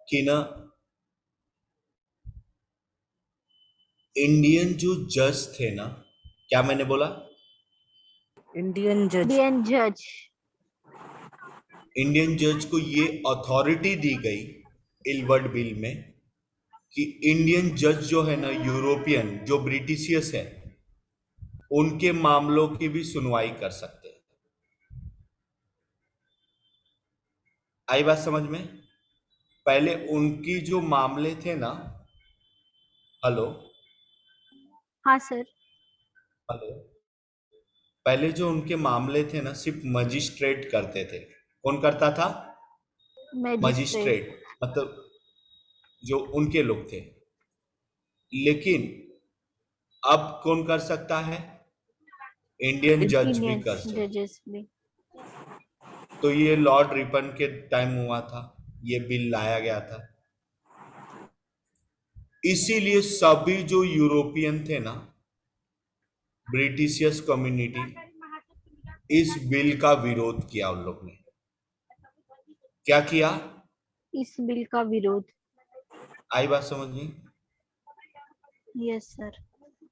कि ना इंडियन जो जज थे ना, क्या मैंने बोला? Indian judge. इंडियन जज। इंडियन जज को ये अथॉरिटी दी गई इल्बर्ट बिल में कि इंडियन जज जो है ना, यूरोपियन जो ब्रिटिशियस है, उनके मामलों की भी सुनवाई कर सकते हैं। आई बात समझ में? पहले उनकी जो मामले थे ना, हेलो हाँ सर। हेलो, पहले जो उनके मामले थे ना, सिर्फ मजिस्ट्रेट करते थे। कौन करता था? मैजिस्ट्रेट। मजिस्ट्रेट, मतलब जो उनके लोग थे। लेकिन अब कौन कर सकता है? इंडियन जज भी इंडियन कर सकते। जजेस भी। तो ये लॉर्ड रिपन के टाइम हुआ था, ये बिल लाया गया था। इसीलिए सभी जो यूरोपियन थे ना, ब्रिटिशियस कम्युनिटी, इस बिल का विरोध किया। उन लोग ने क्या किया? इस बिल का विरोध। आई बात समझ में? Yes sir.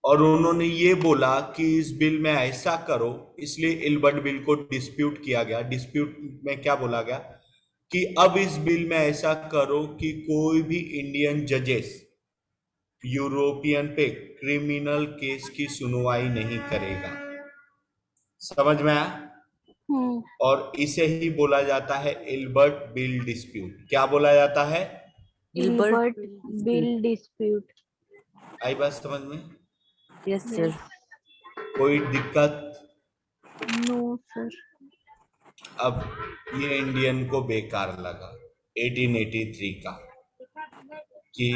और उन्होंने ये बोला कि इस बिल में ऐसा करो, इसलिए इल्बर्ट बिल को डिस्प्यूट किया गया। डिस्प्यूट में क्या बोला गया कि अब इस बिल में ऐसा करो कि कोई भी इंडियन जजेस यूरोपियन पे क्रिमिनल केस की सुनवाई नहीं करेगा। समझ में आया? हम्म। और इसे ही बोला जाता है इल्बर्ट बिल डिस्प्यूट। क्या बोला जाता है? Gilbert Ilbert bill bill dispute. Dispute. आई बात समझ में? Yes, sir. यस। कोई दिक्कत? No sir. अब ये इंडियन को बेकार लगा 1883 का कि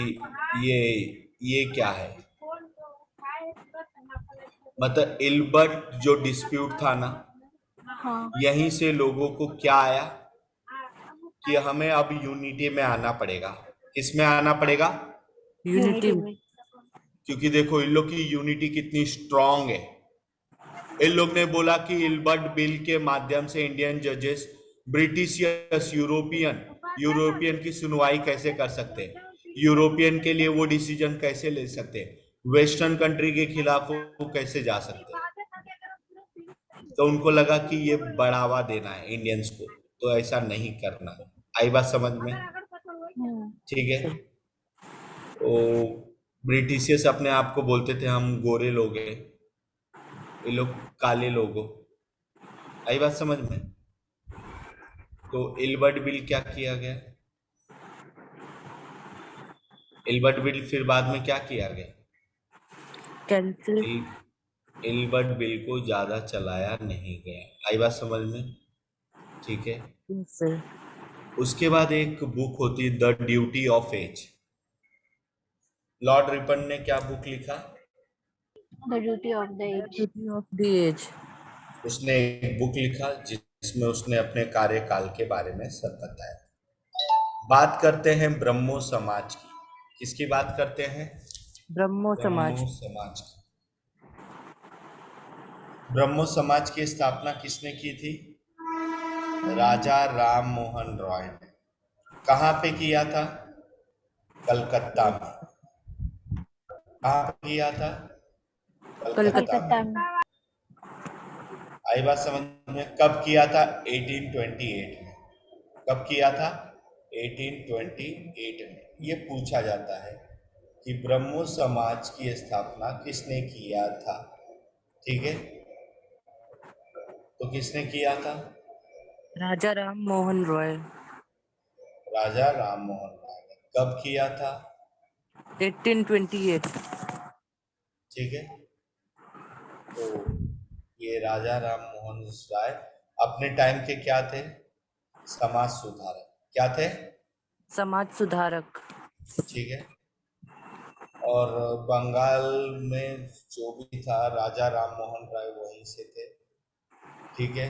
ये क्या है। मतलब इल्बर्ट जो डिस्प्यूट था ना, हाँ। यहीं से लोगों को क्या आया कि हमें अब यूनिटी में आना पड़ेगा। किसमें आना पड़ेगा? Unity. में। क्योंकि देखो इन लोग की यूनिटी कितनी स्ट्रांग है। इन लोग ने बोला कि इल्बर्ट बिल के माध्यम से इंडियन जजेस ब्रिटिशियस यूरोपियन की सुनवाई कैसे कर सकते हैं, यूरोपियन के लिए वो डिसीजन कैसे ले सकते हैं, वेस्टर्न कंट्री के खिलाफ वो कैसे जा सकते हैं। तो उनको लगा कि ये बढ़ावा देना है इंडियंस को, तो ऐसा नहीं करना। आई बात समझ में? ठीक है। Sir. तो ब्रिटिशियस अपने आप को बोलते थे हम गोरे लोग हैं, ये लोग काले लोग हो। आई बात समझ में? तो इल्बर्ट बिल क्या किया गया? इल्बर्ट बिल फिर बाद में क्या किया गया? Cancel. इल्बर्ट बिल को ज्यादा चलाया नहीं गया। आई बात समझ में? ठीक है। Yes, sir. उसके बाद एक बुक होती है the duty of age. Lord Ripon ने क्या बुक लिखा? The duty of the The age. duty of the age. उसने एक बुक लिखा जिसमें उसने अपने कार्यकाल के बारे में सब बताया। बात करते हैं ब्रह्मो समाज की। किसकी बात करते हैं? Brahmo Samaj. ब्रह्मो समाज की। ब्रह्मो समाज की स्थापना किसने की थी? राजा राम मोहन रॉय ने। कहाँ पे किया था? कलकत्ता में। कहाँ पे किया था? कलकत्ता कलकत्ता में। में। आई बात समझ में? कब किया था? 1828 में। कब किया था? 1828 में। ये पूछा जाता है कि ब्रह्मो समाज की स्थापना किसने किया था। ठीक है, तो किसने किया था? Raja Ram Mohan Roy. राजा राम मोहन राय ने। कब किया था? 1828. ठीक है, तो ये राजा राम मोहन राय अपने टाइम के क्या थे? समाज सुधारक। क्या थे? समाज सुधारक. ठीक है। और बंगाल में जो भी था राजा राम मोहन राय वहीं से थे। ठीक है।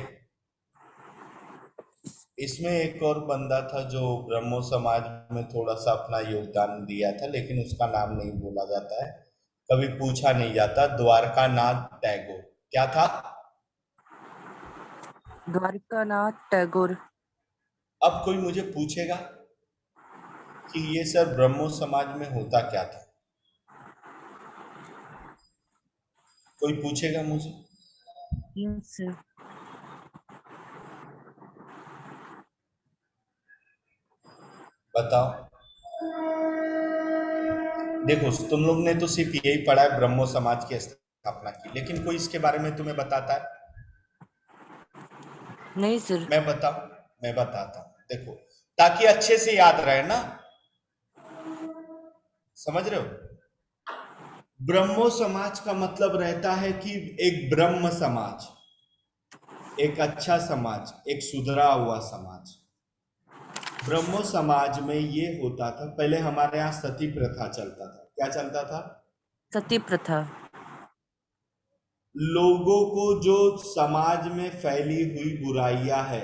इसमें एक और बंदा था जो ब्रह्मो समाज में थोड़ा सा अपना योगदान दिया था, लेकिन उसका नाम नहीं बोला जाता है, कभी पूछा नहीं जाता। द्वारका नाथ टैगोर। क्या था? द्वारकानाथ टैगोर। अब कोई मुझे पूछेगा कि ये सर ब्रह्मो समाज में होता क्या था, कोई पूछेगा मुझे? Yes sir. बताओ। देखो, तुम लोग ने तो सिर्फ यही पढ़ा है ब्रह्मो समाज की स्थापना की, लेकिन कोई इसके बारे में तुम्हें बताता है? नहीं सर। मैं बताऊं? मैं बताता हूं, देखो, ताकि अच्छे से याद रहे ना, समझ रहे हो? ब्रह्मो समाज का मतलब रहता है कि एक ब्रह्म समाज, एक अच्छा समाज, एक सुधरा हुआ समाज। ब्रह्मो समाज में ये होता था, पहले हमारे यहाँ सती प्रथा चलता था। क्या चलता था? सती प्रथा। लोगों को जो समाज में फैली हुई बुराइयां है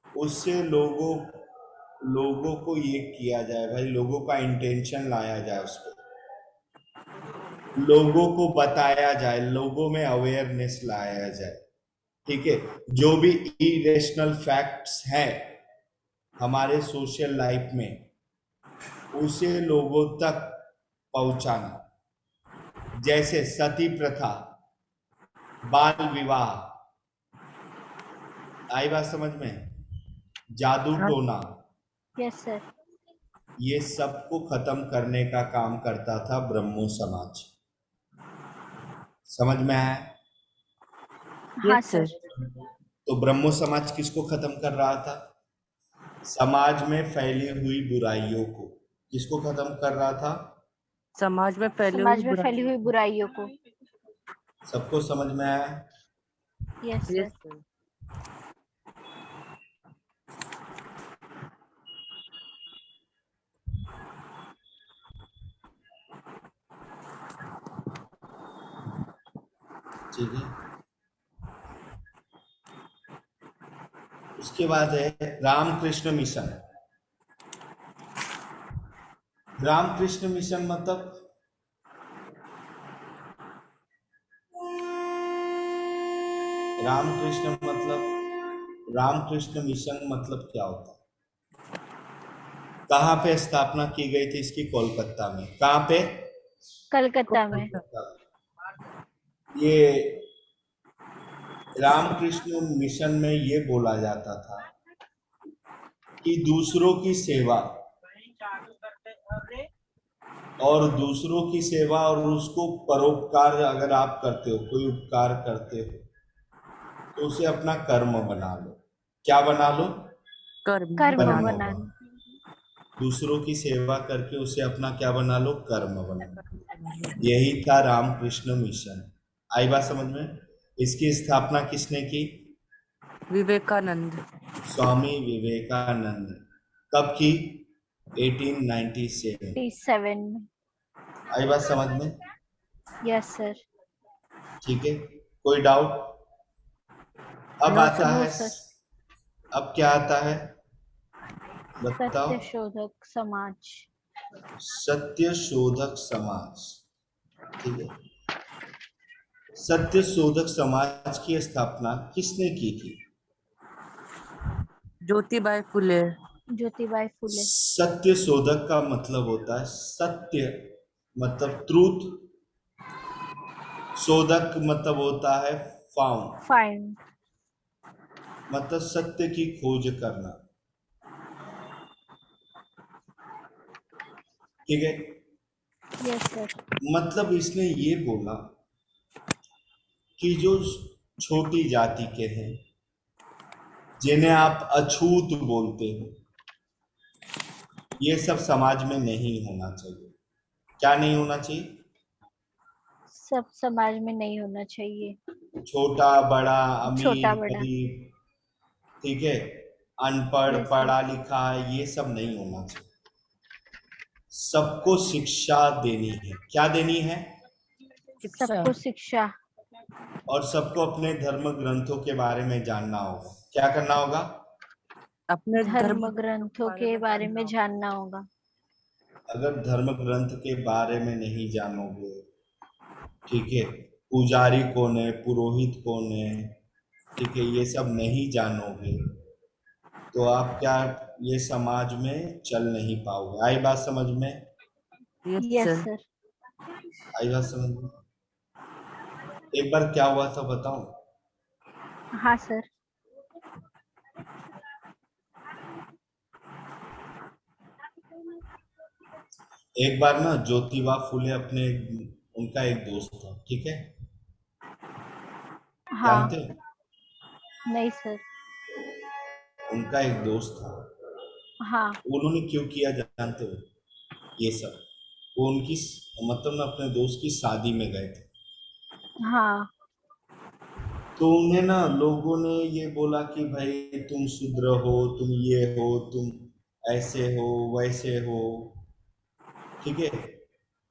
उससे लोगों को ये किया जाए भाई, लोगों का इंटेंशन लाया जाए, उस पर लोगों को बताया जाए, लोगों में अवेयरनेस लाया जाए। ठीक है, जो भी इरेशनल फैक्ट्स हैं हमारे सोशल लाइफ में उसे लोगों तक पहुंचाना, जैसे सती प्रथा, बाल विवाह, आई बात समझ में? जादू हाँ। टोना, यस सर। ये सबको खत्म करने का काम करता था ब्रह्मो समाज। समझ में आया? हाँ यस सर। सर। तो ब्रह्मो समाज किसको खत्म कर रहा था? समाज में फैली हुई बुराइयों को। किसको खत्म कर रहा था? समाज में फैले हुए समाज में फैली बुराई। हुई बुराइयों को। सबको समझ में आया? Yes yes sir. सर। ठीक है, उसके बाद है रामकृष्ण मिशन। रामकृष्ण मिशन मतलब, रामकृष्ण मतलब, रामकृष्ण मिशन मतलब क्या होता है? कहाँ पे स्थापना की गई थी इसकी? कोलकाता में। कहाँ पे? कलकत्ता में। ये रामकृष्ण मिशन में ये बोला जाता था कि दूसरों की सेवा, और दूसरों की सेवा और उसको परोपकार अगर आप करते हो, कोई उपकार करते हो तो उसे अपना कर्म बना लो। क्या बना लो? कर्म कर्म बना कर्म लो। बना। बनाना। दूसरों की सेवा करके उसे अपना क्या बना लो? कर्म बना लो। यही था रामकृष्ण मिशन। आई बात समझ में? इसकी स्थापना किसने की? विवेकानंद। स्वामी विवेकानंद। कब की? 1897। 7 में। आई बात समझ में? Yes sir. ठीक है, कोई डाउट? अब नो आता सर। नो है, सर। अब क्या आता है बताओ? सत्य शोधक समाज। सत्य शोधक समाज। ठीक है, सत्य शोधक समाज की स्थापना किसने की थी? ज्योतिबाई फुले। ज्योतिबाई फुले। सत्य शोधक का मतलब होता है सत्य, मतलब ट्रूथ। शोधक मतलब होता है फाउंड, फाइंड। मतलब सत्य की खोज करना। ठीक है, यस सर। मतलब इसने ये बोला कि जो छोटी जाति के हैं, जिन्हें आप अछूत बोलते हो, ये सब समाज में नहीं होना चाहिए। क्या नहीं होना चाहिए? सब समाज में नहीं होना चाहिए। छोटा बड़ा, अमीर छोटा बड़ा। गरीब, ठीक है, अनपढ़ यस सर। पढ़ा लिखा है, ये सब नहीं होना चाहिए। सबको शिक्षा देनी है। क्या देनी है? शिक्षा। सबको शिक्षा। और सबको अपने धर्म ग्रंथों के बारे में जानना होगा। क्या करना होगा? अपने धर्म धर्म ग्रंथों बारे के में बारे जानना में होगा। जानना होगा। अगर धर्म ग्रंथ के बारे में नहीं जानोगे, ठीक है, पुजारी कौन है, पुरोहित कौन है, ठीक है, ये सब नहीं जानोगे तो आप क्या, ये समाज में चल नहीं पाओगे। आई बात समझ में? Yes, yes sir. सर। आई बात समझ में? एक बार क्या हुआ था बताऊं? हाँ सर। एक बार ना ज्योतिबा फुले अपने, उनका एक दोस्त था, ठीक है, हाँ। जानते हो? नहीं सर। उनका एक दोस्त था। हाँ। उन्होंने क्यों किया जानते हो ये सब? वो उनकी मतलब ना अपने दोस्त की शादी में गए थे, हाँ। तो उन्हें ना लोगों ने ये बोला कि भाई तुम शूद्र हो, तुम ये हो, तुम ऐसे हो, वैसे हो, ठीक है,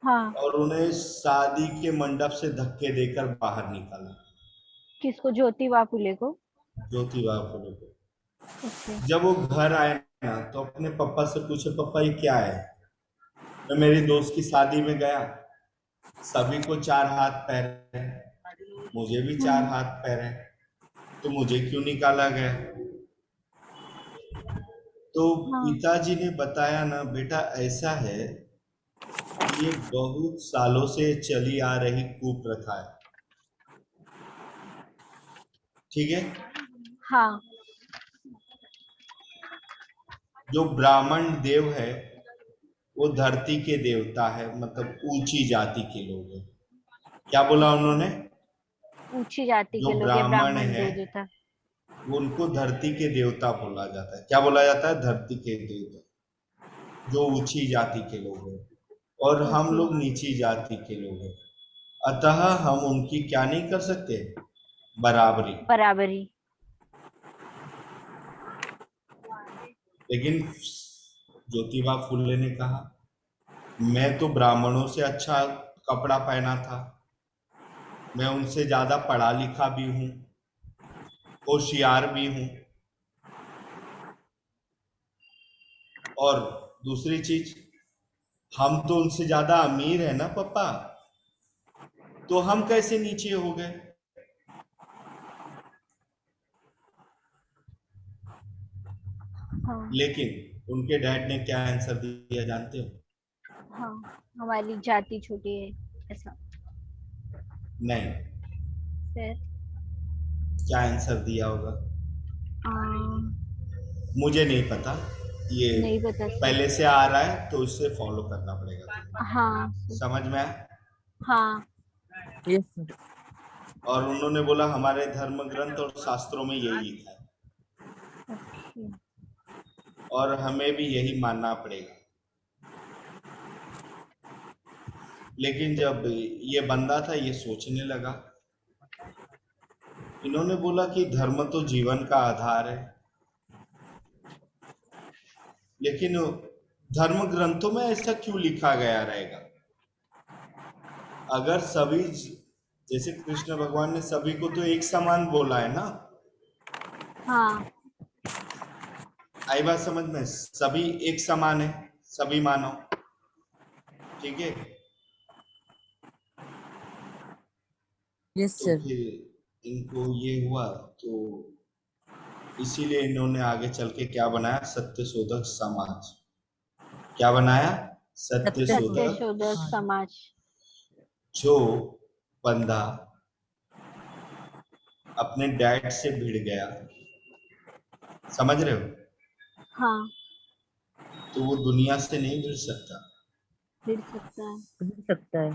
हाँ। और उन्हें शादी के मंडप से धक्के देकर बाहर निकाला, किसको? ज्योतिबा फुले को? ज्योतिबा फुले को। ओके। जब वो घर आए ना तो अपने पापा से पूछे, पापा ये क्या है? मैं मेरी दोस्त की शादी में गया, सभी को चार हाथ पैर है, मुझे भी चार हम्म। हाथ पैर है, तो मुझे क्यों निकाला गया? तो हाँ। पिताजी ने बताया ना, बेटा ऐसा है, ये बहुत सालों से चली आ रही कुप्रथा है, ठीक है। हाँ। जो ब्राह्मण देव है वो धरती के देवता है, मतलब ऊंची जाति के लोग हैं। क्या बोला उन्होंने? ऊंची जाति जो के लोग, ये ब्राह्मण ब्राह्मण है देव जो था। वो उनको धरती के देवता बोला जाता है। क्या बोला जाता है? धरती के देवता, जो ऊंची जाति के लोग हैं, और हम ओके। लोग नीची जाति के लोग हैं, अतः हम उनकी क्या नहीं कर सकते? बराबरी। बराबरी। लेकिन ज्योतिबा फुले ने कहा, मैं तो ब्राह्मणों से अच्छा कपड़ा पहना था, मैं उनसे ज्यादा पढ़ा लिखा भी हूँ, होशियार भी हूँ, और दूसरी चीज, हम तो उनसे ज्यादा अमीर है ना पापा, तो हम कैसे नीचे हो गए? हाँ। लेकिन उनके डैड ने क्या आंसर दिया जानते हो? हाँ, हमारी जाति छोटी है, ऐसा। नहीं। फिर क्या आंसर दिया होगा? आ, मुझे नहीं पता, ये नहीं पता सर। पहले से आ रहा है तो इससे फॉलो करना पड़ेगा तुम्हें। हाँ सर। समझ में आया? हाँ। Yes, sir. और उन्होंने बोला हमारे धर्म ग्रंथ और शास्त्रों में यही लिखा है, ओके। और हमें भी यही मानना पड़ेगा। लेकिन जब ये बंदा था ये सोचने लगा, इन्होंने बोला कि धर्म तो जीवन का आधार है, लेकिन धर्म ग्रंथों में ऐसा क्यों लिखा गया रहेगा? अगर सभी जैसे कृष्ण भगवान ने सभी को तो एक समान बोला है ना, हाँ। आई बात समझ में? सभी एक समान है, सभी मानव, ठीक है। Yes, तो sir. फिर इनको ये हुआ, तो इसीलिए इन्होंने आगे चल के क्या बनाया? सत्य शोधक समाज। क्या बनाया? सत्य सत्य शोधक। सत्यशोधक हाँ. समाज। जो बंदा अपने डैड से भिड़ गया, समझ रहे हो, हाँ। तो वो दुनिया से नहीं भिड़ सकता। फिर सकता है। हो सकता है.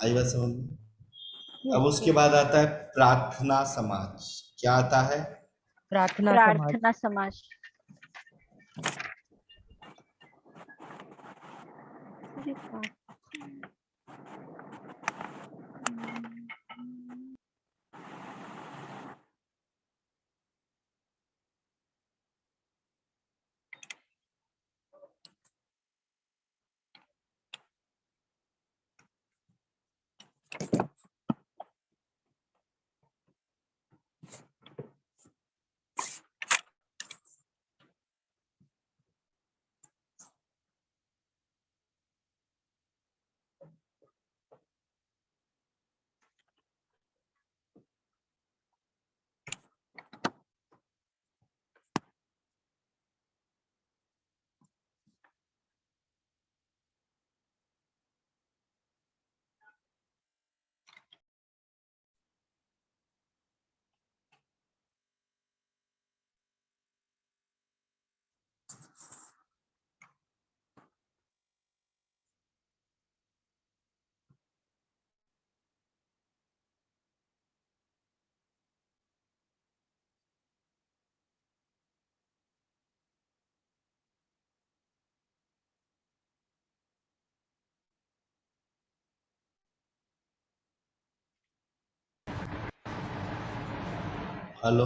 आई बात समझ में? अब यस उसके सर। बाद आता है प्रार्थना समाज। क्या आता है? प्रार्थना समाज. प्रार्थना समाज। अरे बाप। Hello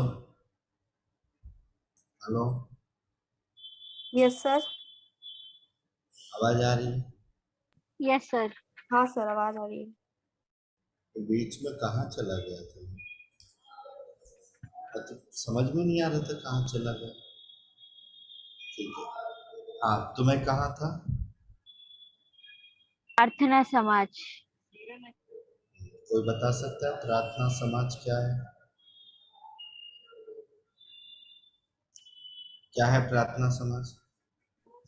hello, Yes, sir. आवाज आ रही है? Yes sir. हाँ सर, आवाज आ रही है। तो बीच में कहाँ चला गया था? तो समझ में नहीं आ रहा था कहाँ चला गया। ठीक है, हाँ तो मैं कहाँ था? प्रार्थना समाज। कोई बता सकता है प्रार्थना समाज क्या है? क्या है प्रार्थना समाज?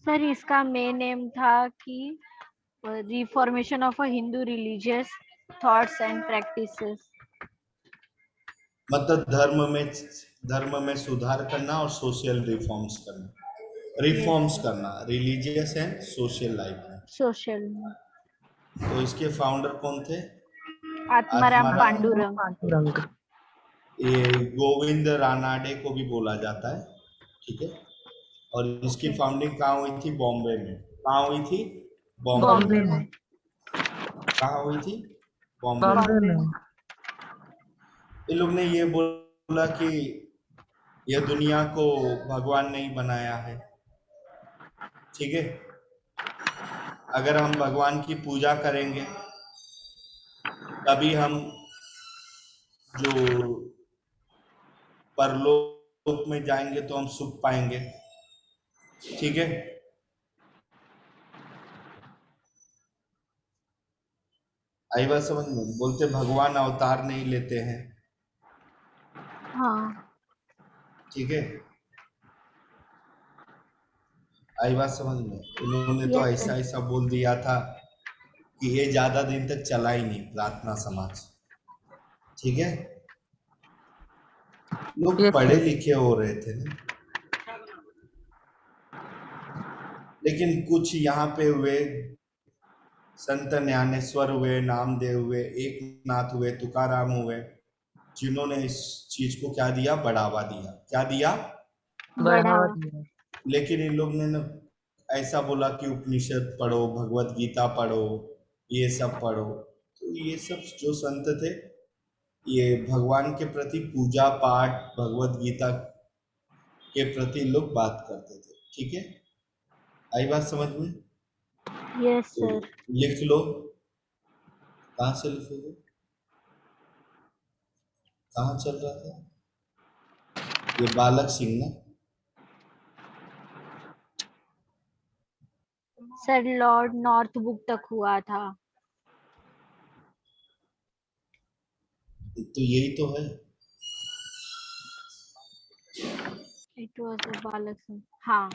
सर इसका मेन एम था कि reformation of a Hindu religious thoughts and practices. मतलब धर्म में सुधार करना और सोशल रिफॉर्म्स करना, यस रिफॉर्म्स सर। करना रिलीजियस एंड सोशल लाइफ में। सोशल। तो इसके फाउंडर कौन थे? आत्माराम आत्माराम, पांडुरंग। पांडुरंग। ये गोविंद रानाडे को भी बोला जाता है। ठीक है, और इसकी ओके। फाउंडिंग कहाँ हुई थी? बॉम्बे में। कहाँ हुई थी? बॉम्बे बॉम्बे बॉम्बे में। में। में। कहाँ हुई थी? बॉम्बे में। बॉम्बे बॉम्बे में। में। ये लोग ने ये बोला कि यह दुनिया को भगवान ने ही बनाया है। ठीक है, अगर हम भगवान की पूजा करेंगे तभी हम जो परलोक में जाएंगे तो हम सुख पाएंगे। ठीक है, आई बात समझ में? बोलते भगवान अवतार नहीं लेते हैं। हाँ। ठीक है, आई बात समझ में? उन्होंने तो यस ऐसा सर। ऐसा बोल दिया था कि ये ज्यादा दिन तक चला ही नहीं प्रार्थना समाज। ठीक है, लोग यस पढ़े सर। लिखे हो रहे थे ना, लेकिन कुछ यहाँ पे हुए संत ज्ञानेश्वर हुए, नामदेव हुए, एक नाथ हुए, तुकाराम हुए, जिन्होंने इस चीज को क्या दिया? बढ़ावा दिया। क्या दिया? बढ़ावा बढ़ावा। दिया। लेकिन इन लोग ने ना ऐसा बोला कि उपनिषद पढ़ो, भगवत गीता पढ़ो, ये सब पढ़ो। तो ये सब जो संत थे, ये भगवान के प्रति पूजा पाठ, भगवत गीता के प्रति लोग बात करते थे। ठीक है, आई बात समझ में? यस तो सर। लिख लो। कहाँ से लिखोगे? कहाँ चल रहा था ये बालक सिंह ना? सर लॉर्ड नॉर्थ बुक तक हुआ था। तो यही तो है। इट वाज अ बालक सिंह। हाँ।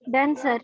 Done sir.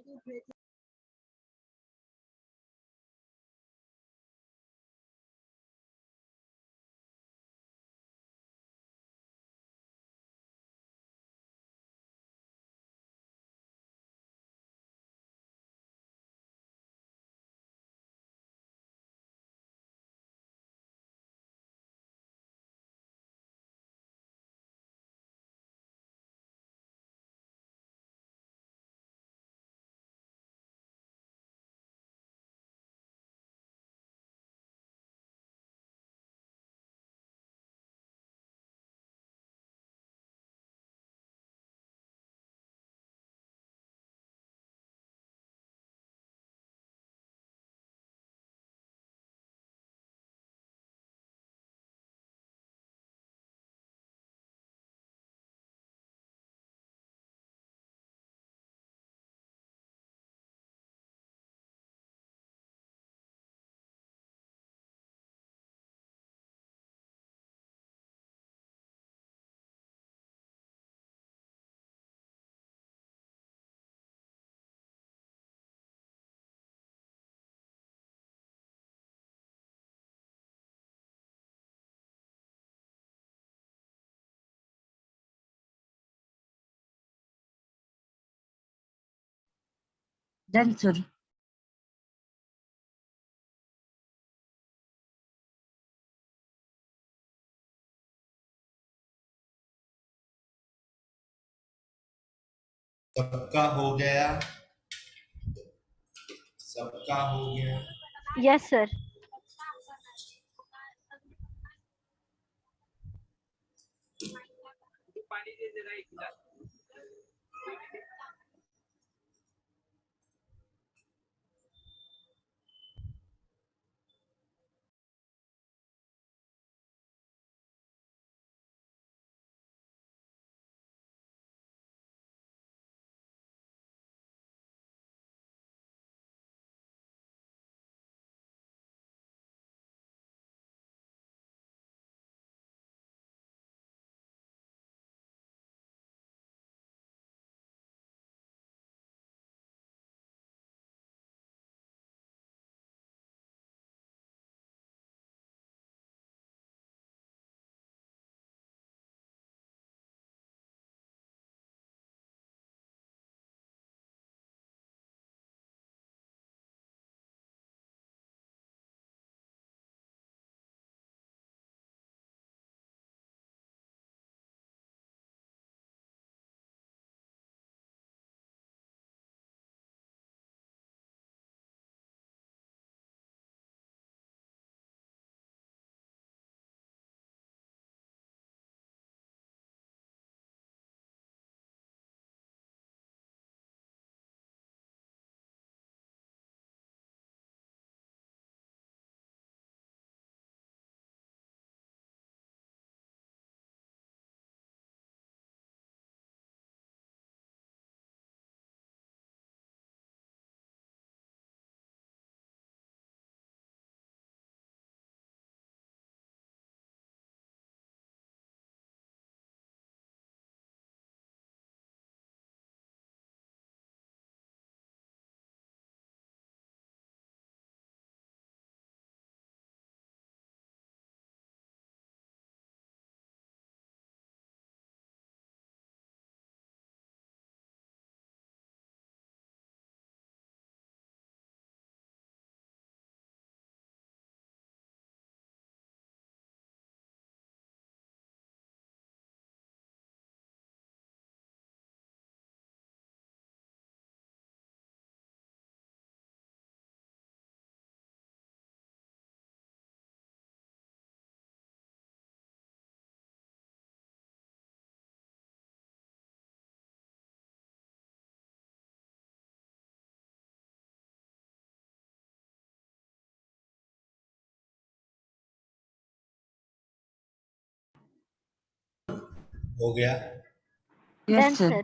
Done, sir. सबका हो गया, सबका हो गया। Yes sir. हो गया। Yes, done sir. सर।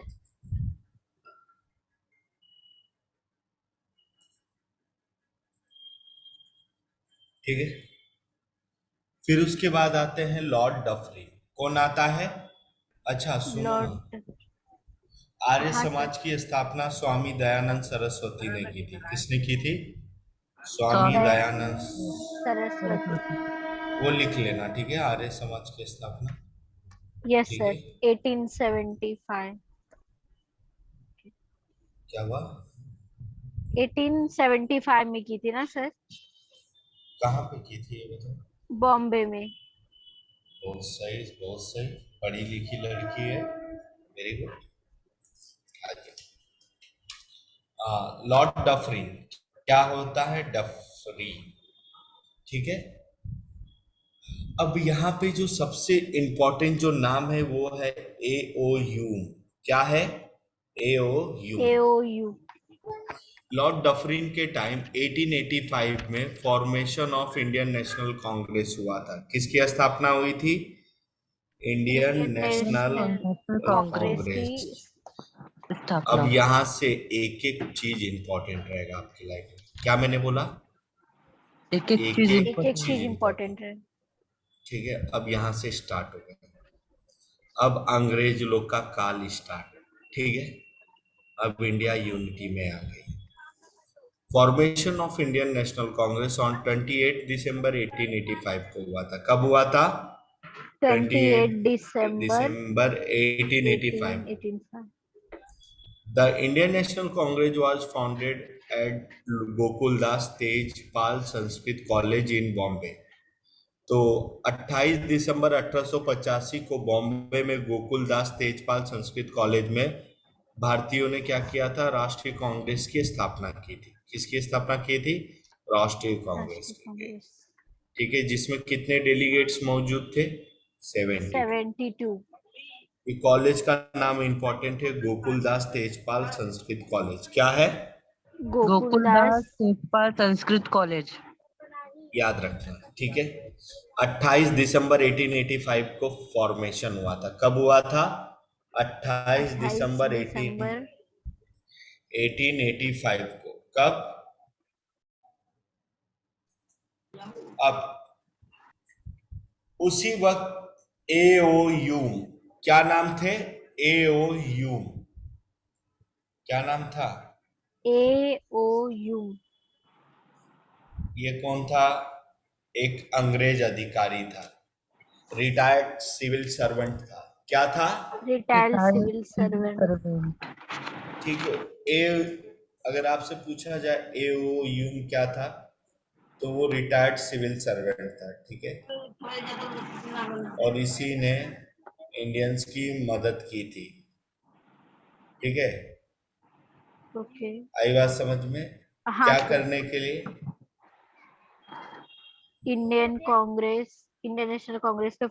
ठीक है, फिर उसके बाद आते हैं लॉर्ड डफरिन। कौन आता है? अच्छा सुनो ना, लॉर्ड। आर्य हाँ सर। समाज की स्थापना स्वामी दयानंद सरस्वती ने की थी। किसने की थी? स्वामी Swami दयानंद। सरस्वती। Saraswati. वो लिख लेना, ठीक है, आर्य समाज की स्थापना। यस ठीक सर। है, 1875। क्या हुआ? 1875 में की थी ना सर? कहाँ पे की थी ये बताओ? बॉम्बे में। बहुत सही, बहुत सही, पढ़ी लिखी लड़की है, वेरी गुड। लॉर्ड डफरिन, क्या होता है डफरिन? ठीक है, अब यहाँ पे जो सबसे इंपॉर्टेंट जो नाम है वो है ए ओ यू। क्या है? ए ओ यू। AOU। लॉर्ड डफरिन के टाइम 1885 में formation of Indian national Congress हुआ था। किसकी स्थापना हुई थी? Indian Indian national national National Congress. Congress की। कांग्रेस। अब स्थापना। यहां से एक एक चीज इंपॉर्टेंट रहेगा आपकी लाइफ में। क्या मैंने बोला? एक एक एक चीज एक एक एक इम्पोर्टेंट। चीज चीज इंपॉर्टेंट। इम्पोर्टेंट है। ठीक है, अब यहां से स्टार्ट हो गया। अब अंग्रेज लोग का काल स्टार्ट। ठीक है, अब इंडिया यूनिटी में आ गई। Formation of Indian national Congress on 28 दिसंबर 1885 को हुआ था। कब हुआ था? 28 28 दिसंबर दिसंबर 1885 को। 1885। The Indian National Congress was founded at Gokuldas Tejpal Sanskrit college in Bombay. तो 28 दिसंबर 1885 को बॉम्बे में गोकुलदास तेजपाल संस्कृत कॉलेज में भारतीयों ने क्या किया था? राष्ट्रीय कांग्रेस की स्थापना की थी। किसकी स्थापना की थी? राष्ट्रीय कांग्रेस राष्ट्रीय की। कांग्रेस। ठीक है, जिसमें कितने डेलीगेट्स मौजूद थे? 72। 72। ये कॉलेज का नाम इंपॉर्टेंट है, गोकुलदास तेजपाल संस्कृत कॉलेज। क्या है? गोकुलदास गोकुलदास तेजपाल संस्कृत कॉलेज। याद रखना, ठीक है। 28 दिसंबर 1885 को फॉर्मेशन हुआ था। कब हुआ था? 28 28 दिसंबर दिसंबर 1885 को। कब? अब उसी वक्त एओयूम, क्या नाम थे? एओयूम, क्या नाम था? AOU। ये कौन था? एक अंग्रेज अधिकारी था, रिटायर्ड सिविल सर्वेंट था। क्या था? Retired civil servant. ठीक है। ए अगर आपसे पूछा जाए एओयूम क्या था, तो वो रिटायर्ड सिविल सर्वेंट था। ठीक है, और इसी ने इंडियंस की मदद की थी। ठीक है, ओके। आई बात समझ में? हाँ क्या सर। करने के लिए? Indian Congress, Indian national Congress के